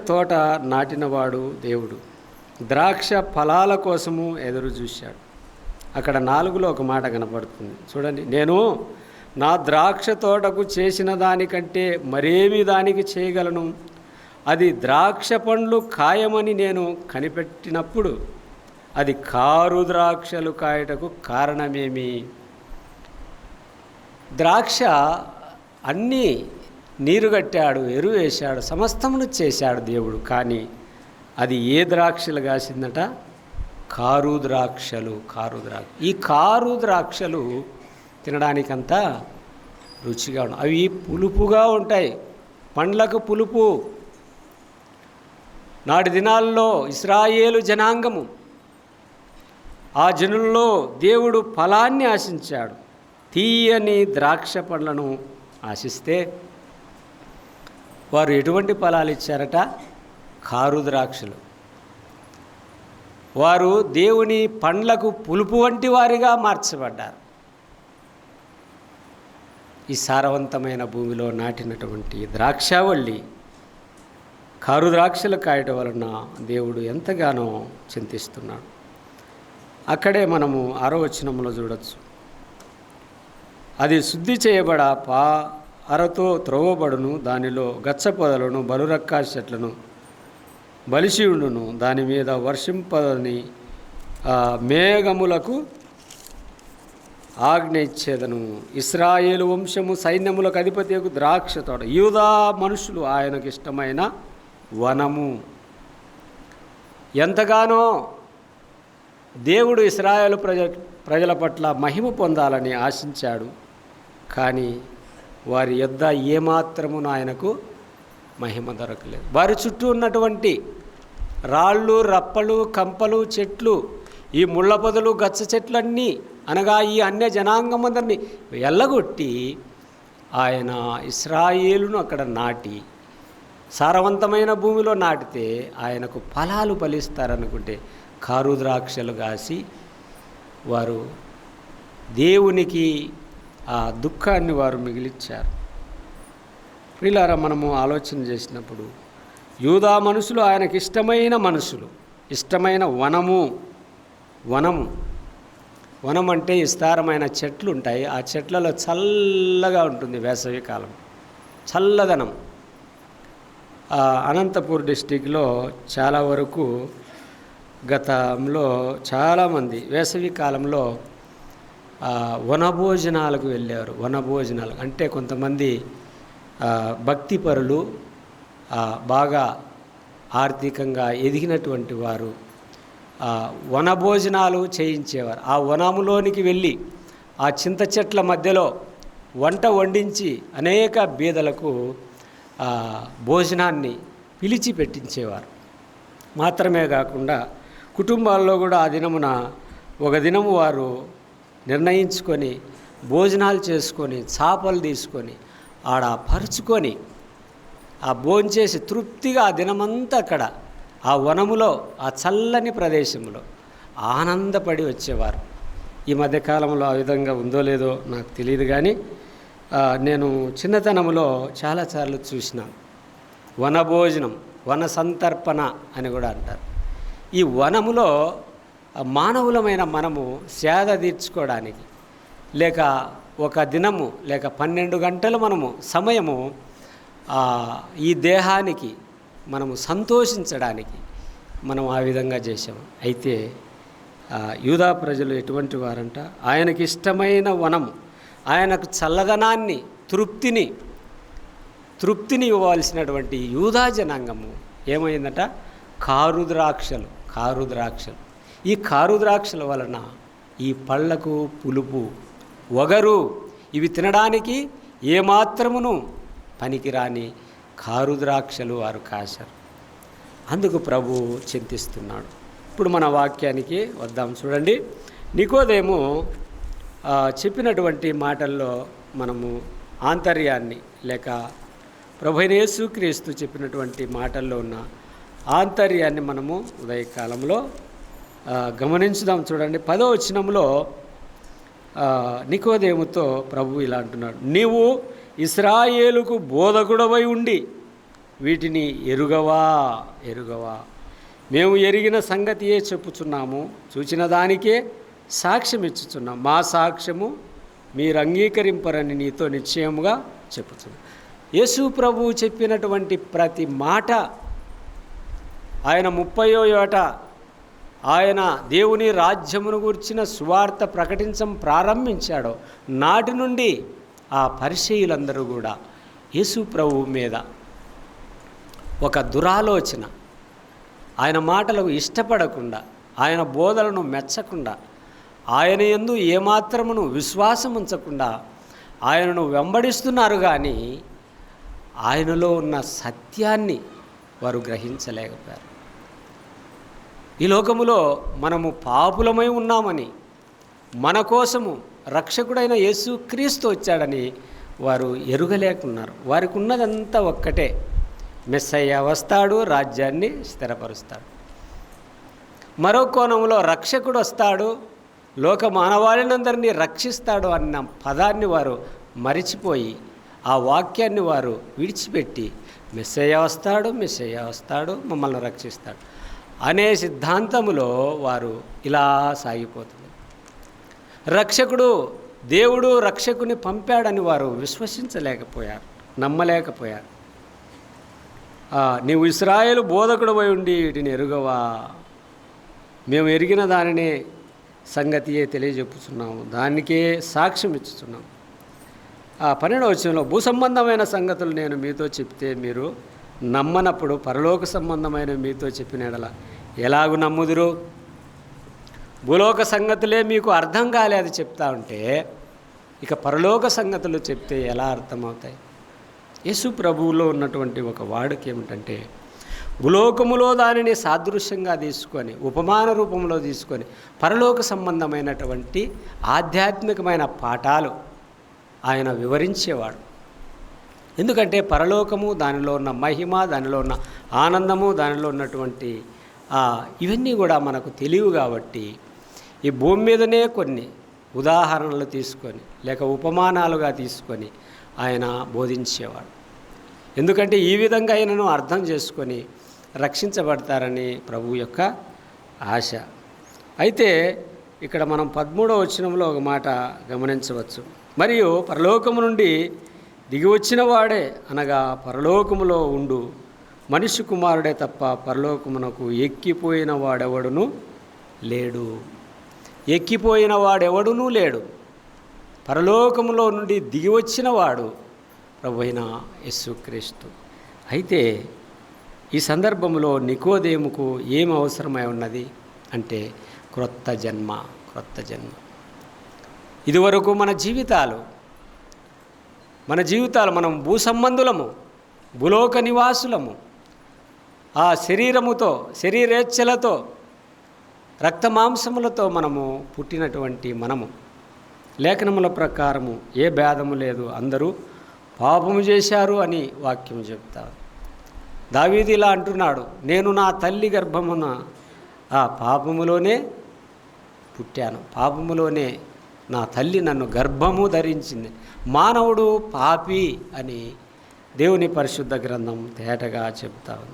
తోట నాటినవాడు దేవుడు, ద్రాక్ష ఫలాల కోసము ఎదురు చూశాడు. అక్కడ 4లో ఒక మాట కనపడుతుంది చూడండి, నేను నా ద్రాక్ష తోటకు చేసిన దానికంటే మరేమి దానికి చేయగలను, అది ద్రాక్ష పండ్లు కాయమని నేను కనిపెట్టినప్పుడు అది కారు ద్రాక్షలు కాయటకు కారణమేమి. ద్రాక్ష అన్నీ నీరు కట్టాడు, ఎరువు వేశాడు, సమస్తమును చేశాడు దేవుడు. కానీ అది ఏ ద్రాక్షలు కాసిందట, కారు ద్రాక్షలు. ఈ కారు ద్రాక్షలు తినడానికంతా రుచిగా ఉంటాయి, అవి పులుపుగా ఉంటాయి, పండ్లకు పులుపు. నాటి దినాల్లో ఇశ్రాయేలు జనాంగము, ఆ జనుల్లో దేవుడు ఫలాన్ని ఆశించాడు. తీయని ద్రాక్ష పండ్లను ఆశిస్తే వారు ఎటువంటి ఫలాలు ఇచ్చారట, కారు ద్రాక్షలు. వారు దేవుని పండ్లకు పులుపు వంటి వారిగా మార్చబడ్డారు. ఈ సారవంతమైన భూమిలో నాటినటువంటి ద్రాక్షావల్లి కారు ద్రాక్షలు కాయటం వలన దేవుడు ఎంతగానో చింతిస్తున్నాడు. అక్కడే మనము 6వ వచనంలో చూడవచ్చు, అది శుద్ధి చేయబడ అరతో త్రోవబడును, దానిలో గచ్చపొదలను బలురక్కా చెట్లను బలిశీవుడును, దాని మీద వర్షింపదని మేఘములకు ఆజ్ఞ ఇచ్చేదను. ఇశ్రాయేలు వంశము సైన్యములకు అధిపతియగు ద్రాక్ష తోట, యూదా మనుషులు ఆయనకు ఇష్టమైన వనము. ఎంతగానో దేవుడు ఇశ్రాయేలు ప్రజల పట్ల మహిమ పొందాలని ఆశించాడు. కానీ వారి యొద్ద ఏమాత్రమును ఆయనకు మహిమ దొరకలేదు. వారి చుట్టూ ఉన్నటువంటి రాళ్ళు, రప్పలు, కంపలు, చెట్లు, ఈ ముళ్ళ పొదలు, గచ్చ చెట్లన్నీ అనగా ఈ అన్య జనాంగమందరినీ ఎల్లగొట్టి ఆయన ఇశ్రాయేలును అక్కడ నాటి, సారవంతమైన భూమిలో నాటితే ఆయనకు ఫలాలు ఫలిస్తారనుకుంటే కారు ద్రాక్షలు కాసి వారు దేవునికి ఆ దుఃఖాన్ని వారు మిగిలిచ్చారు. ప్రియులారా, మనము ఆలోచన చేసినప్పుడు యూదా మనుషులు ఆయనకి ఇష్టమైన మనుషులు, ఇష్టమైన వనం అంటే విస్తారమైన చెట్లు ఉంటాయి. ఆ చెట్లలో చల్లగా ఉంటుంది, వేసవి కాలం చల్లదనం. అనంతపూర్ డిస్టిక్లో చాలా వరకు గతంలో చాలామంది వేసవి కాలంలో వనభోజనాలకు వెళ్ళారు. వనభోజనాలు అంటే కొంతమంది భక్తిపరులు, బాగా ఆర్థికంగా ఎదిగినటువంటి వారు వనభోజనాలు చేయించేవారు. ఆ వనములోనికి వెళ్ళి ఆ చింత చెట్ల మధ్యలో వంట వండించి అనేక బీదలకు భోజనాన్ని పిలిచి పెట్టించేవారు. మాత్రమే కాకుండా కుటుంబాల్లో కూడా ఆ దినమున ఒక దినము వారు నిర్ణయించుకొని భోజనాలు చేసుకొని చేపలు తీసుకొని ఆడ పరుచుకొని ఆ భోంచేసి తృప్తిగా ఆ దినమంతా అక్కడ ఆ వనములో ఆ చల్లని ప్రదేశంలో ఆనందపడి వచ్చేవారు. ఈ మధ్యకాలంలో ఆ విధంగా ఉందో లేదో నాకు తెలియదు, కానీ నేను చిన్నతనంలో చాలాసార్లు చూసినాను. వనభోజనం, వన సంతర్పణ అని కూడా అంటారు. ఈ వనములో మానవులమైన మనము సేద తీర్చుకోవడానికి, లేక ఒక దినము లేక 12 గంటలు మనము సమయము ఈ దేహానికి మనము సంతోషించడానికి మనం ఆ విధంగా చేసాము. అయితే యూదా ప్రజలు ఎటువంటి వారంట, ఆయనకి ఇష్టమైన వనము, ఆయనకు చల్లదనాన్ని, తృప్తిని ఇవ్వాల్సినటువంటి యూదా జనాంగము ఏమైందట, కారుద్రాక్షలు. ఈ కారుద్రాక్షల వలన ఈ పళ్ళకు పులుపు, వగరు, ఇవి తినడానికి ఏమాత్రమును పనికిరాని కారుద్రాక్షలు వారు కాశారు. అందుకు ప్రభు చింతిస్తున్నాడు. ఇప్పుడు మన వాక్యానికి వద్దాం. చూడండి, నికోదేము చెప్పినటువంటి మాటల్లో మనము ఆంతర్యాన్ని, లేక ప్రభువైన యేసుక్రీస్తు చెప్పినటువంటి మాటల్లో ఉన్న ఆంతర్యాన్ని మనము ఉదయకాలంలో గమనించుదాం. చూడండి, 10వ వచనంలో నికోదేముతో ప్రభు ఇలా అంటున్నాడు, నీవు ఇశ్రాయేలుకు బోధకుడవై ఉండి వీటిని ఎరుగవా? మేము ఎరిగిన సంగతియే చెప్పుచున్నాము, చూచిన దానికే సాక్ష్యం ఇచ్చుచున్నాం. మా సాక్ష్యము మీరు అంగీకరింపరని నీతో నిశ్చయముగా చెప్పుచున్నాం. యేసు ప్రభువు చెప్పినటువంటి ప్రతి మాట, ఆయన 30వ ఏట ఆయన దేవుని రాజ్యమును గురించిన సువార్త ప్రకటించడం ప్రారంభించాడో నాటి నుండి ఆ పరిసయ్యులందరూ కూడా యేసు ప్రభువు మీద ఒక దురాలోచన, ఆయన మాటలకు ఇష్టపడకుండా, ఆయన బోధలను మెచ్చకుండా, ఆయన యందు ఏమాత్రమును విశ్వాసం ఉంచకుండా ఆయనను వెంబడిస్తున్నారు. కానీ ఆయనలో ఉన్న సత్యాన్ని వారు గ్రహించలేకపోయారు. ఈ లోకములో మనము పాపులమై ఉన్నామని, మన కోసము రక్షకుడైన యేసుక్రీస్తు వచ్చాడని వారు ఎరుగలేకున్నారు. వారికి ఉన్నదంతా ఒక్కటే, మెస్సయ్య వస్తాడు, రాజ్యాన్ని స్థిరపరుస్తాడు. మరో కోణంలో రక్షకుడు వస్తాడు, లోక మానవాళినందరినీ రక్షిస్తాడు అన్న పదాన్ని వారు మరిచిపోయి, ఆ వాక్యాన్ని వారు విడిచిపెట్టి మెస్సయ్య వస్తాడు మమ్మల్ని రక్షిస్తాడు అనే సిద్ధాంతములో వారు ఇలా సాగిపోతుంది. దేవుడు రక్షకుని పంపాడని వారు విశ్వసించలేకపోయారు, నమ్మలేకపోయారు. నీవు ఇశ్రాయేలు బోధకుడవై ఉండి వీటిని ఎరుగవా? మేము ఎరిగిన దానినే సంగతియే తెలియజెప్పుచున్నాము, దానికే సాక్ష్యం ఇచ్చుచున్నాము. 12వ వచనంలో భూసంబంధమైన సంగతులు నేను మీతో చెప్తే మీరు నమ్మనప్పుడు పరలోక సంబంధమైన మీతో చెప్పిన యెడల ఎలాగు నమ్ముదురు? భూలోక సంగతులే మీకు అర్థం కాలేదు చెప్తా ఉంటే ఇక పరలోక సంగతులు చెప్తే ఎలా అర్థమవుతాయి? యేసు ప్రభువులో ఉన్నటువంటి ఒక వాడుక ఏమిటంటే, భూలోకములో దానిని సాదృశ్యంగా తీసుకొని, ఉపమాన రూపంలో తీసుకొని పరలోక సంబంధమైనటువంటి ఆధ్యాత్మికమైన పాఠాలు ఆయన వివరించేవాడు. ఎందుకంటే పరలోకము, దానిలో ఉన్న మహిమ, దానిలో ఉన్న ఆనందము, దానిలో ఉన్నటువంటి ఇవన్నీ కూడా మనకు తెలియవు. కాబట్టి ఈ భూమి మీదనే కొన్ని ఉదాహరణలు తీసుకొని, లేక ఉపమానాలుగా తీసుకొని ఆయన బోధించేవాడు. ఎందుకంటే ఈ విధంగా ఆయనను అర్థం చేసుకొని రక్షించబడతారని ప్రభు యొక్క ఆశ. అయితే ఇక్కడ మనం 13వ వచనంలో ఒక మాట గమనించవచ్చు. మరియు పరలోకము నుండి దిగి వచ్చిన వాడే, అనగా పరలోకములో ఉండు మనిషి కుమారుడే తప్ప పరలోకమునకు ఎక్కిపోయిన వాడెవడును లేడు. ఎక్కిపోయిన వాడెవడునూ లేడు. పరలోకములో నుండి దిగి వచ్చిన వాడు ప్రభువైన యేసుక్రీస్తు. అయితే ఈ సందర్భంలో నికోదేముకు ఏం అవసరమై ఉన్నది అంటే క్రొత్త జన్మ. ఇదివరకు మన జీవితాలు మనం భూసంబంధులము, భూలోక నివాసులము. ఆ శరీరముతో, శరీరేచ్ఛలతో, రక్తమాంసములతో మనము పుట్టినటువంటి మనము లేఖనముల ప్రకారము ఏ భేదము లేదు, అందరూ పాపము చేశారు అని వాక్యం చెప్తారు. దావీదు ఇలా అంటున్నాడు, నేను నా తల్లి గర్భమున ఆ పాపములోనే పుట్టాను, పాపములోనే నా తల్లి నన్ను గర్భము ధరించింది. మానవుడు పాపి అని దేవుని పరిశుద్ధ గ్రంథం తేటగా చెప్తాను.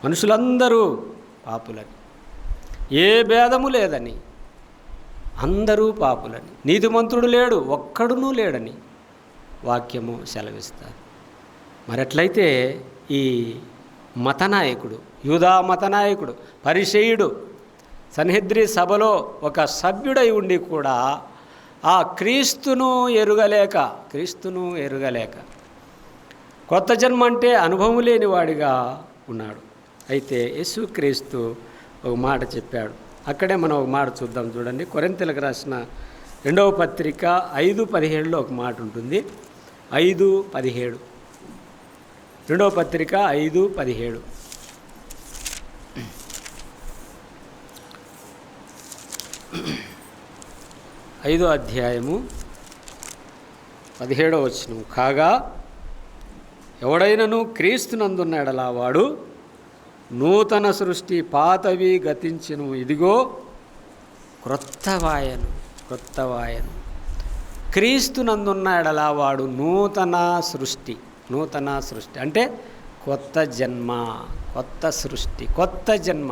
మనుషులందరూ పాపులని, ఏ భేదము లేదని, అందరూ పాపులని, నీతిమంతుడు లేడు, ఒక్కడునూ లేడని వాక్యము సెలవిస్తారు. మరట్లయితే ఈ మతనాయకుడు, యూదా మతనాయకుడు, పరిసయ్యుడు సన్హెద్రి సభలో ఒక సభ్యుడై ఉండి కూడా ఆ క్రీస్తును ఎరుగలేక కొత్త జన్మ అంటే అనుభవం లేని వాడిగా ఉన్నాడు. అయితే యేసుక్రీస్తు ఒక మాట చెప్పాడు. అక్కడే మనం ఒక మాట చూద్దాం. చూడండి, కొరింథీయులకు రాసిన 2వ పత్రిక 5:17 ఒక మాట ఉంటుంది. 5:17, 2వ పత్రిక 5:17. 5వ అధ్యాయము 17వ వచనం. కాగా ఎవడైనను క్రీస్తునందున్న ఎడల వాడు నూతన సృష్టి, పాతవి గతించెను, ఇదిగో క్రొత్తవాయను. క్రీస్తునందున్న ఎడల వాడు నూతన సృష్టి అంటే కొత్త జన్మ, కొత్త సృష్టి, కొత్త జన్మ.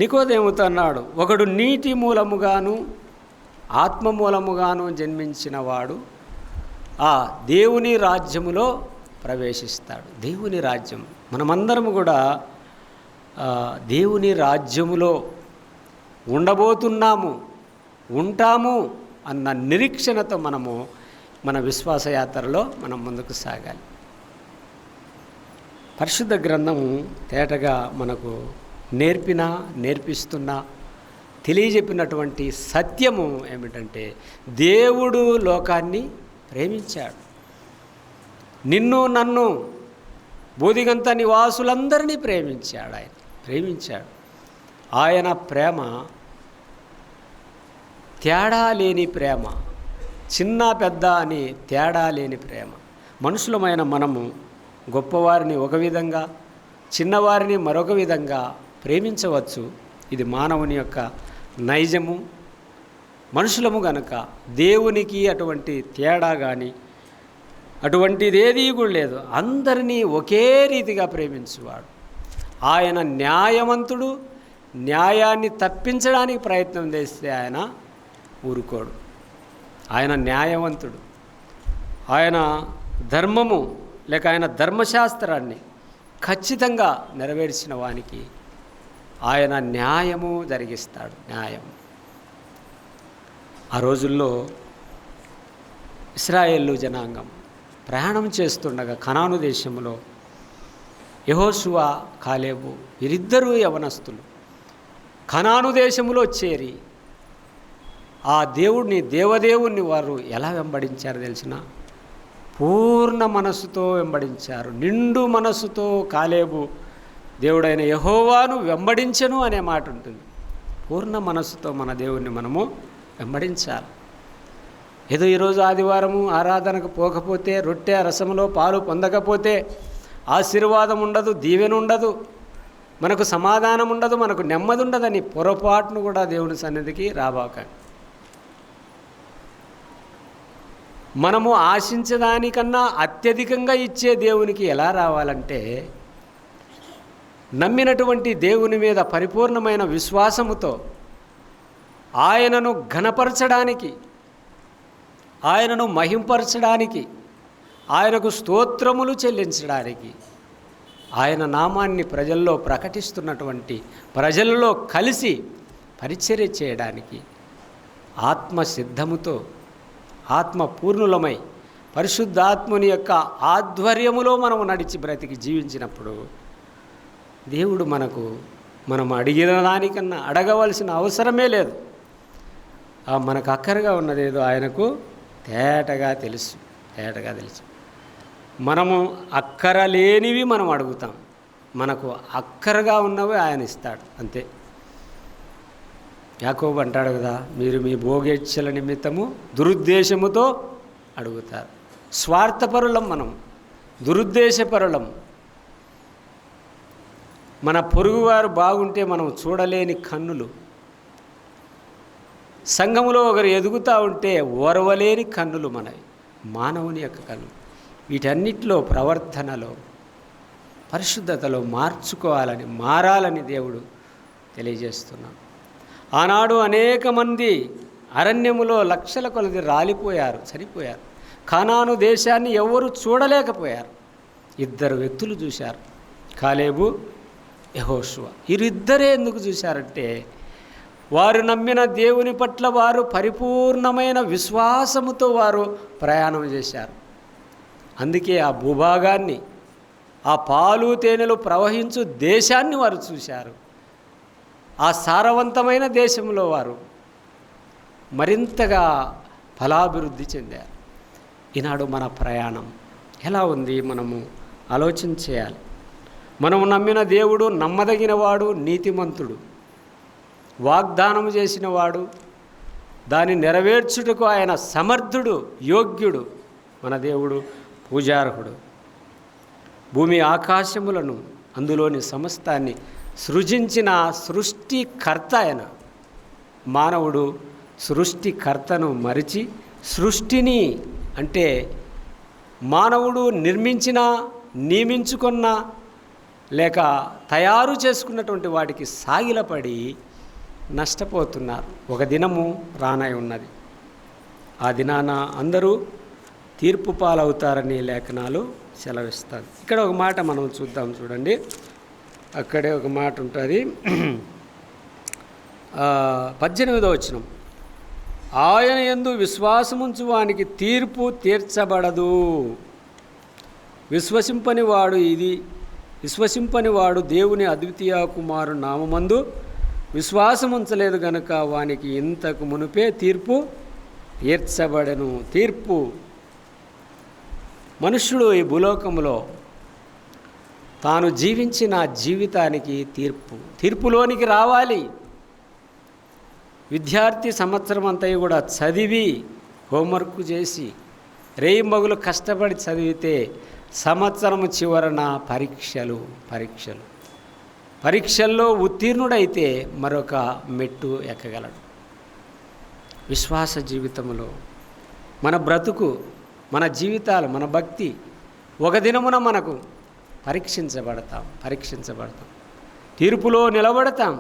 నికోదేముతో అన్నాడు, ఒకడు నీటి మూలముగాను ఆత్మ మూలముగాను జన్మించిన వాడు ఆ దేవుని రాజ్యములో ప్రవేశిస్తాడు. దేవుని రాజ్యం, మనమందరము కూడా దేవుని రాజ్యములో ఉండబోతున్నాము, ఉంటాము అన్న నిరీక్షణతో మనము మన విశ్వాసయాత్రలో మనం ముందుకు సాగాలి. పరిశుద్ధ గ్రంథము తేటగా మనకు నేర్పిస్తున్న తెలియజెప్పినటువంటి సత్యము ఏమిటంటే, దేవుడు లోకాన్ని ప్రేమించాడు. నిన్ను నన్ను బోధిగంత నివాసులందరినీ ప్రేమించాడు. ఆయన ప్రేమ తేడా లేని ప్రేమ, చిన్న పెద్ద అని తేడా లేని ప్రేమ. మనుషులమైన మనము గొప్పవారిని ఒక విధంగా, చిన్నవారిని మరొక విధంగా ప్రేమించవచ్చు. ఇది మానవుని యొక్క నైజము. మనుషులము గనుక దేవునికి అటువంటి తేడా కానీ అటువంటిది ఏదీ కూడా లేదు. అందరినీ ఒకే రీతిగా ప్రేమించువాడు. ఆయన న్యాయవంతుడు. న్యాయాన్ని తప్పించడానికి ప్రయత్నం చేస్తే ఆయన ఊరుకోడు. ఆయన న్యాయవంతుడు. ఆయన ధర్మము లేక ఆయన ధర్మశాస్త్రాన్ని ఖచ్చితంగా నెరవేర్చిన వానికి ఆయన న్యాయము జరిగిస్తాడు. న్యాయం. ఆ రోజుల్లో ఇశ్రాయేలు జనాంగం ప్రయాణం చేస్తుండగా కనాను దేశంలో యెహోషువ, కాలేబు వీరిద్దరూ యవనస్తులు కనాను దేశంలో చేరి ఆ దేవదేవుణ్ణి వారు ఎలా వెంబడించారో తెలిసిన? పూర్ణ మనస్సుతో వెంబడించారు. నిండు మనస్సుతో కాలేబు దేవుడైన యెహోవాను వెంబడించెను అనే మాట ఉంటుంది. పూర్ణ మనస్సుతో మన దేవుణ్ణి మనము వెంబడించాలి. ఏదో ఈరోజు ఆదివారము ఆరాధనకు పోకపోతే, రొట్టె రసములో పాలు పొందకపోతే ఆశీర్వాదం ఉండదు, దీవెన ఉండదు, మనకు సమాధానం ఉండదు, మనకు నెమ్మది ఉండదని పొరపాటును కూడా దేవుని సన్నిధికి రాబాకండి. మనము ఆశించడానికన్నా అత్యధికంగా ఇచ్చే దేవునికి ఎలా రావాలంటే, నమ్మినటువంటి దేవుని మీద పరిపూర్ణమైన విశ్వాసముతో ఆయనను ఘనపరచడానికి, ఆయనను మహింపరచడానికి, ఆయనకు స్తోత్రములు చెల్లించడానికి ఆయన నామాన్ని ప్రజల్లో ప్రకటిస్తున్నటువంటి, ప్రజలలో కలిసి పరిచర్య చేయడానికి ఆత్మ సిద్ధముతో, ఆత్మ పూర్ణులమై పరిశుద్ధాత్ముని యొక్క ఆధ్వర్యములో మనము నడిచి బ్రతికి జీవించినప్పుడు దేవుడు మనం అడిగిన దానికన్నా అడగవలసిన అవసరమే లేదు. మనకు అక్కరగా ఉన్నదేదో ఆయనకు తేటగా తెలుసు. మనము అక్కర లేనివి మనం అడుగుతాం, మనకు అక్కరగా ఉన్నవి ఆయన ఇస్తాడు, అంతే. యాకోబు అంటాడు కదా, మీరు మీ భోగేచ్ఛల నిమిత్తము దురుద్దేశముతో అడుగుతారు. స్వార్థపరులం మనం, దురుద్దేశపరులం. మన పొరుగువారు బాగుంటే మనం చూడలేని కన్నులు, సంఘములో ఒకరు ఎదుగుతూ ఉంటే ఓర్వలేని కన్నులు మనవి, మానవుని యొక్క కన్నులు. వీటన్నిటిలో ప్రవర్తనలో, పరిశుద్ధతలో మారాలని దేవుడు తెలియజేస్తున్నాం. ఆనాడు అనేక మంది అరణ్యములో లక్షల కొలది రాలిపోయారు, చనిపోయారు. కానాను దేశాన్ని ఎవరు చూడలేకపోయారు. 2 వ్యక్తులు చూశారు, కాలేబు, యెహోషువ. వీరిద్దరే ఎందుకు చూశారంటే వారు నమ్మిన దేవుని పట్ల వారు పరిపూర్ణమైన విశ్వాసముతో వారు ప్రయాణం చేశారు. అందుకే ఆ భూభాగాన్ని, ఆ పాలు తేనెలు ప్రవహించు దేశాన్ని వారు చూశారు. ఆ సారవంతమైన దేశంలో వారు మరింతగా ఫలాభివృద్ధి చెందారు. ఈనాడు మన ప్రయాణం ఎలా ఉంది మనము ఆలోచన చేయాలి. మనము నమ్మిన దేవుడు నమ్మదగినవాడు, నీతిమంతుడు, వాగ్దానము చేసినవాడు, దాన్ని నెరవేర్చుటకు ఆయన సమర్థుడు, యోగ్యుడు. మన దేవుడు పూజార్హుడు. భూమి ఆకాశములను అందులోని సమస్తాన్ని సృజించిన సృష్టికర్త ఆయన. మానవుడు సృష్టికర్తను మరిచి సృష్టిని, అంటే మానవుడు నిర్మించిన, నియమించుకున్న లేక తయారు చేసుకున్నటువంటి వాటికి సాగిలపడి నష్టపోతున్నారు. ఒక దినము రానై ఉన్నది. ఆ దినాన అందరూ తీర్పు పాలవుతారని లేఖనాలు సెలవిస్తాను. ఇక్కడ ఒక మాట మనం చూద్దాం, చూడండి. అక్కడే ఒక మాట ఉంటుంది, 18వ వచనం. ఆయన యందు విశ్వాసముంచు వానికి తీర్పు తీర్చబడదు. విశ్వసింపని వాడు దేవుని అద్వితీయ కుమారుని నామమందు విశ్వాసముంచలేదు గనుక వానికి ఇంతకు మునుపే తీర్పు తీర్చబడెను. తీర్పు మనుష్యుడు ఈ భూలోకంలో తాను జీవించిన జీవితానికి తీర్పులోనికి రావాలి. విద్యార్థి సంవత్సరం అంతా కూడా చదివి హోంవర్క్ చేసి రేయింబగులు కష్టపడి చదివితే సంవత్సరం చివరన పరీక్షల్లో ఉత్తీర్ణుడైతే మరొక మెట్టు ఎక్కగలడు. విశ్వాస జీవితంలో మన బ్రతుకు, మన జీవితాలు, మన భక్తి ఒక దినమున మనకు పరీక్షించబడతాం. తీర్పులో నిలబడతాం.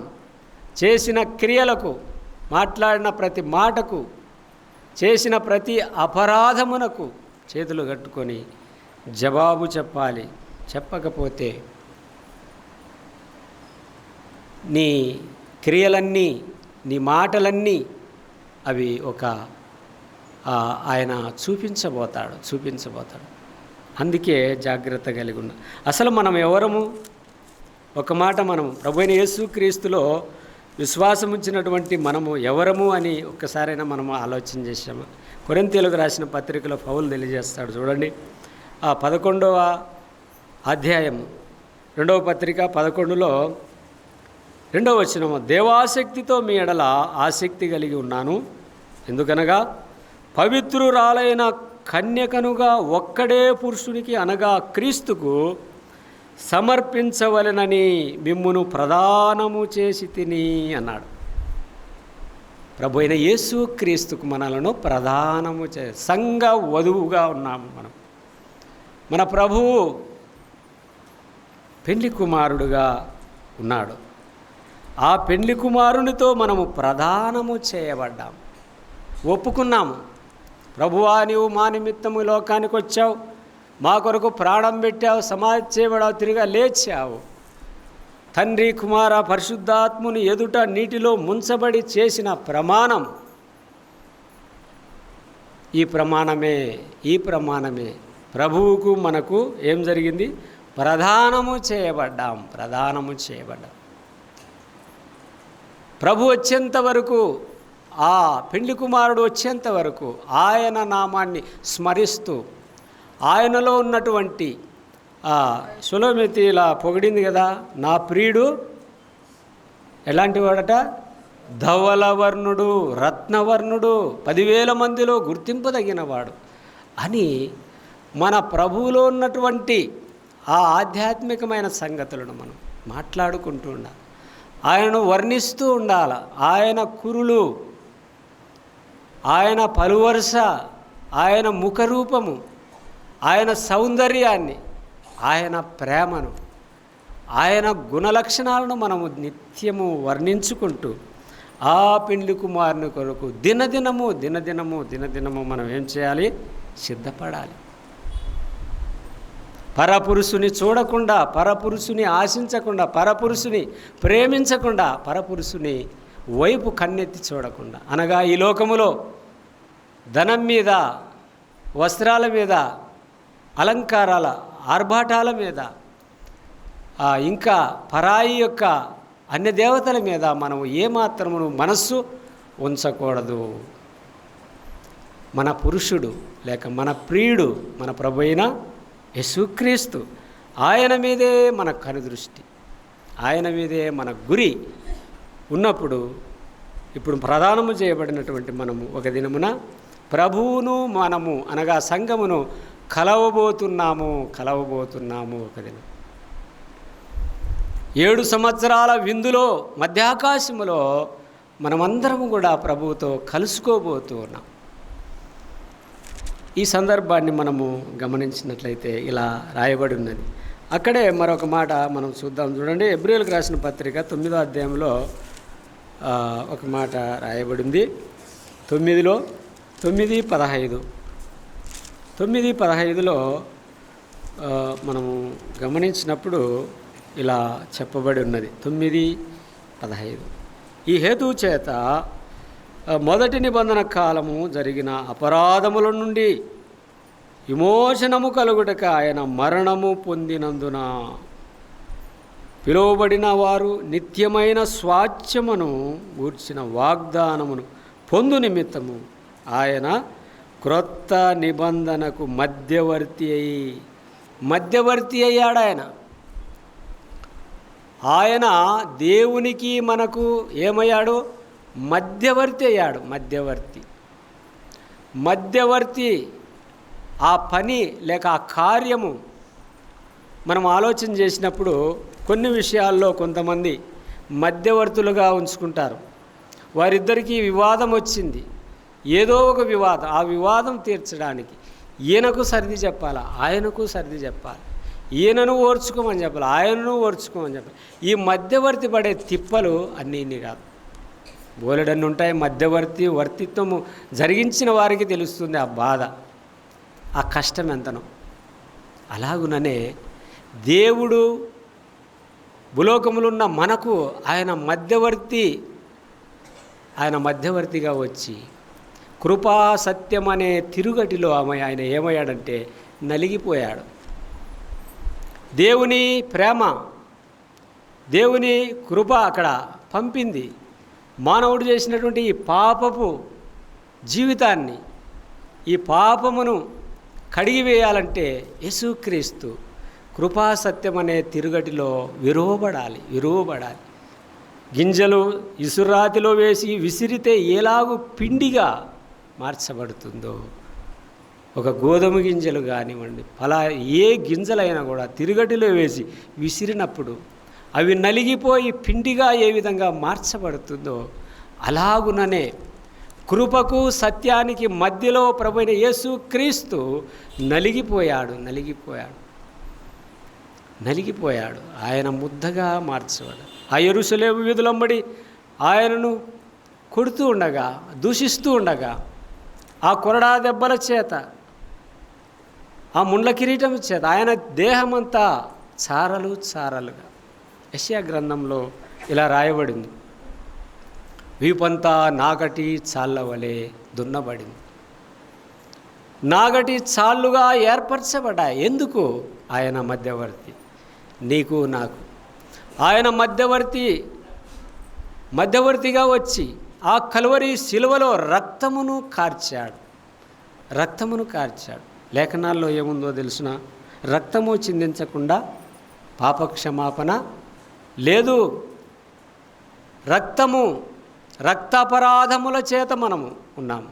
చేసిన క్రియలకు, మాట్లాడిన ప్రతి మాటకు, చేసిన ప్రతి అపరాధమునకు చేతులు కట్టుకొని జవాబు చెప్పాలి. చెప్పకపోతే నీ క్రియలన్నీ, నీ మాటలన్నీ అవి ఆయన చూపించబోతాడు. అందుకే జాగ్రత్త కలిగి ఉన్నా. అసలు మనం ఎవరము? ఒక మాట, మనం ప్రభువైన యేసుక్రీస్తులో విశ్వాసం ఉంచినటువంటి మనము ఎవరము అని ఒక్కసారైనా మనము ఆలోచన చేసాము. కొరింథీయులకు రాసిన పత్రికలో పౌలు తెలియజేస్తాడు, చూడండి. ఆ 11వ అధ్యాయం 2వ పత్రిక 11లో 2వ వచనము. దేవాసక్తితో మీ ఎడల ఆసక్తి కలిగి ఉన్నాను. ఎందుకనగా పవిత్రురాలైన కన్యకనుగా ఒక్కడే పురుషునికి, అనగా క్రీస్తుకు సమర్పించవలెనని మిమ్మును ప్రదానము చేసి తిని అన్నాడు. ప్రభు అయిన యేసు క్రీస్తుకు మనలను ప్రదానము సంఘ వధువుగా ఉన్నాము మనం. మన ప్రభువు పెండ్లి కుమారుడుగా ఉన్నాడు. ఆ పెండ్లి కుమారునితో మనము ప్రదానము చేయబడ్డాము, ఒప్పుకున్నాము. ప్రభువా, నీవు మా నిమిత్తము లోకానికి వచ్చావు, మా కొరకు ప్రాణం పెట్టావు, సమాధి చేయబడావు, తిరిగా లేచావు. తండ్రి కుమార పరిశుద్ధాత్ముని ఎదుట నీటిలో ముంచబడి చేసిన ప్రమాణం ఈ ప్రమాణమే ప్రభువుకు మనకు ఏం జరిగింది? ప్రదానము చేయబడ్డాం. ప్రభు వచ్చేంత వరకు, ఆ పెండ్లి కుమారుడు వచ్చేంత వరకు ఆయన నామాన్ని స్మరిస్తూ, ఆయనలో ఉన్నటువంటి సులోమితి ఇలా పొగిడింది కదా, నా ప్రియుడు ఎలాంటి వాడట? ధవలవర్ణుడు, రత్నవర్ణుడు, 10,000 మందిలో గుర్తింపదగినవాడు అని మన ప్రభువులో ఉన్నటువంటి ఆ ఆధ్యాత్మికమైన సంగతులను మనం మాట్లాడుకుంటూ ఉండాలి. ఆయనను వర్ణిస్తూ ఉండాలి. ఆయన కురులు, ఆయన పలువరుస, ఆయన ముఖరూపము, ఆయన సౌందర్యాన్ని, ఆయన ప్రేమను, ఆయన గుణలక్షణాలను మనము నిత్యము వర్ణించుకుంటూ ఆ పెండ్లి కుమారుని కొరకు దినదినము మనం ఏం చేయాలి? సిద్ధపడాలి. పరపురుషుని చూడకుండా, పరపురుషుని ఆశించకుండా, పరపురుషుని ప్రేమించకుండా, పరపురుషుని వైపు కన్నెత్తి చూడకుండా, అనగా ఈ లోకములో ధనం మీద, వస్త్రాల మీద, అలంకారాల ఆర్భాటాల మీద, ఇంకా పరాయి యొక్క అన్య దేవతల మీద మనం ఏమాత్రమును మనస్సు ఉంచకూడదు. మన పురుషుడు లేక మన ప్రియుడు మన ప్రభు అయిన యేసుక్రీస్తు, ఆయన మీదే మన కనుదృష్టి, ఆయన మీదే మన గురి ఉన్నప్పుడు, ఇప్పుడు ప్రదానము చేయబడినటువంటి మనము ఒక దినమున ప్రభువును మనము అనగా సంఘమును కలవబోతున్నాము ఒక దినం. 7 సంవత్సరాల విందులో మధ్యాకాశములో మనమందరము కూడా ప్రభువుతో కలుసుకోబోతూ ఉన్నాం. ఈ సందర్భాన్ని మనము గమనించినట్లయితే ఇలా రాయబడి ఉన్నది. అక్కడే మరొక మాట మనం చూద్దాం. చూడండి, హెబ్రీయులకు రాసిన పత్రిక 9వ అధ్యాయంలో ఒక మాట రాయబడింది. 9:15లో మనము గమనించినప్పుడు ఇలా చెప్పబడి ఉన్నది. 9:15 ఈ హేతువు చేత మొదటి నిబంధన కాలము జరిగిన అపరాధముల నుండి విమోచనము కలుగుటక ఆయన మరణము పొందినందున పిలువబడిన వారు నిత్యమైన స్వాస్థ్యమును గూర్చిన వాగ్దానమును పొందు నిమిత్తము ఆయన క్రొత్త నిబంధనకు మధ్యవర్తి అయ్యాడు. ఆయన దేవునికి మనకు ఏమయ్యాడు? మధ్యవర్తి అయ్యాడు. మధ్యవర్తి ఆ పని లేక ఆ కార్యము మనం ఆలోచన చేసినప్పుడు కొన్ని విషయాల్లో కొంతమంది మధ్యవర్తులుగా ఉంచుకుంటారు. వారిద్దరికీ వివాదం వచ్చింది, ఏదో ఒక వివాదం, ఆ వివాదం తీర్చడానికి ఈయనకు సర్ది చెప్పాలా, ఆయనకు సర్ది చెప్పాలి, ఈయనను ఓర్చుకోమని చెప్పాలి, ఆయనను ఓర్చుకోమని చెప్పాలి. ఈ మధ్యవర్తి పడే తిప్పలు అన్నీ కాదు, బోలెడన్ని ఉంటాయి. వర్తిత్వము జరిగించిన వారికి తెలుస్తుంది ఆ బాధ, ఆ కష్టం ఎంతనో. అలాగుననే దేవుడు భూలోకములున్న మనకు ఆయన మధ్యవర్తిగా వచ్చి కృపా సత్యం అనే తిరుగటిలో ఆయన ఏమయ్యాడంటే నలిగిపోయాడు. దేవుని ప్రేమ, దేవుని కృప అక్కడ పంపింది. మానవుడు చేసినటువంటి ఈ పాపపు జీవితాన్ని, ఈ పాపమును కడిగివేయాలంటే యేసుక్రీస్తు కృపాసత్యం అనే తిరుగటిలో విరువబడాలి. గింజలు ఇసురాతిలో వేసి విసిరితే ఎలాగూ పిండిగా మార్చబడుతుందో, ఒక గోధుమ గింజలు కానివ్వండి, ఏ గింజలైనా కూడా తిరుగటిలో వేసి విసిరినప్పుడు అవి నలిగిపోయి పిండిగా ఏ విధంగా మార్చబడుతుందో, అలాగుననే కృపకు సత్యానికి మధ్యలో ప్రభువైన యేసుక్రీస్తు నలిగిపోయాడు. ఆయన ముద్దగా మార్చబడ్డాడు. ఆ యెరూషలేము వీధులంబడి ఆయనను కొడుతూ ఉండగా, దూషిస్తూ ఉండగా, ఆ కొరడా దెబ్బల చేత ఆ ముండ్ల కిరీటం చేత ఆయన దేహమంతా చారలు చారలుగా. యెషయా గ్రంథంలో ఇలా రాయబడింది, వీపంతా నాగటి చాళ్ళ వలె దున్నబడింది. నాగటి చాళ్ళుగా ఏర్పరచబడ్డాయి. ఎందుకు? ఆయన మధ్యవర్తి, నీకు నాకు. ఆయన మధ్యవర్తిగా వచ్చి ఆ కల్వరి శిలువలో రక్తమును కార్చాడు. లేఖనాల్లో ఏముందో తెలుసునా? రక్తము చిందించకుండా పాపక్షమాపణ లేదు. రక్తాపరాధముల చేత మనము ఉన్నాము,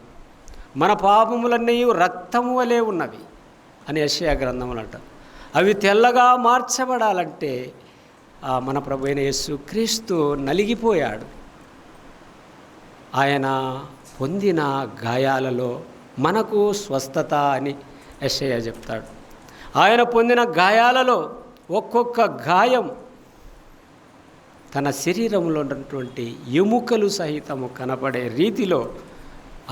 మన పాపములన్నీ రక్తము వలె ఉన్నవి అని యెషయా గ్రంథములు అంటారు. అవి తెల్లగా మార్చబడాలంటే మన ప్రభు అయిన యేసుక్రీస్తు నలిగిపోయాడు. ఆయన పొందిన గాయాలలో మనకు స్వస్థత అని యెషయా చెప్తాడు. ఆయన పొందిన గాయాలలో ఒక్కొక్క గాయం తన శరీరంలో ఉన్నటువంటి ఎముకలు సహితము కనపడే రీతిలో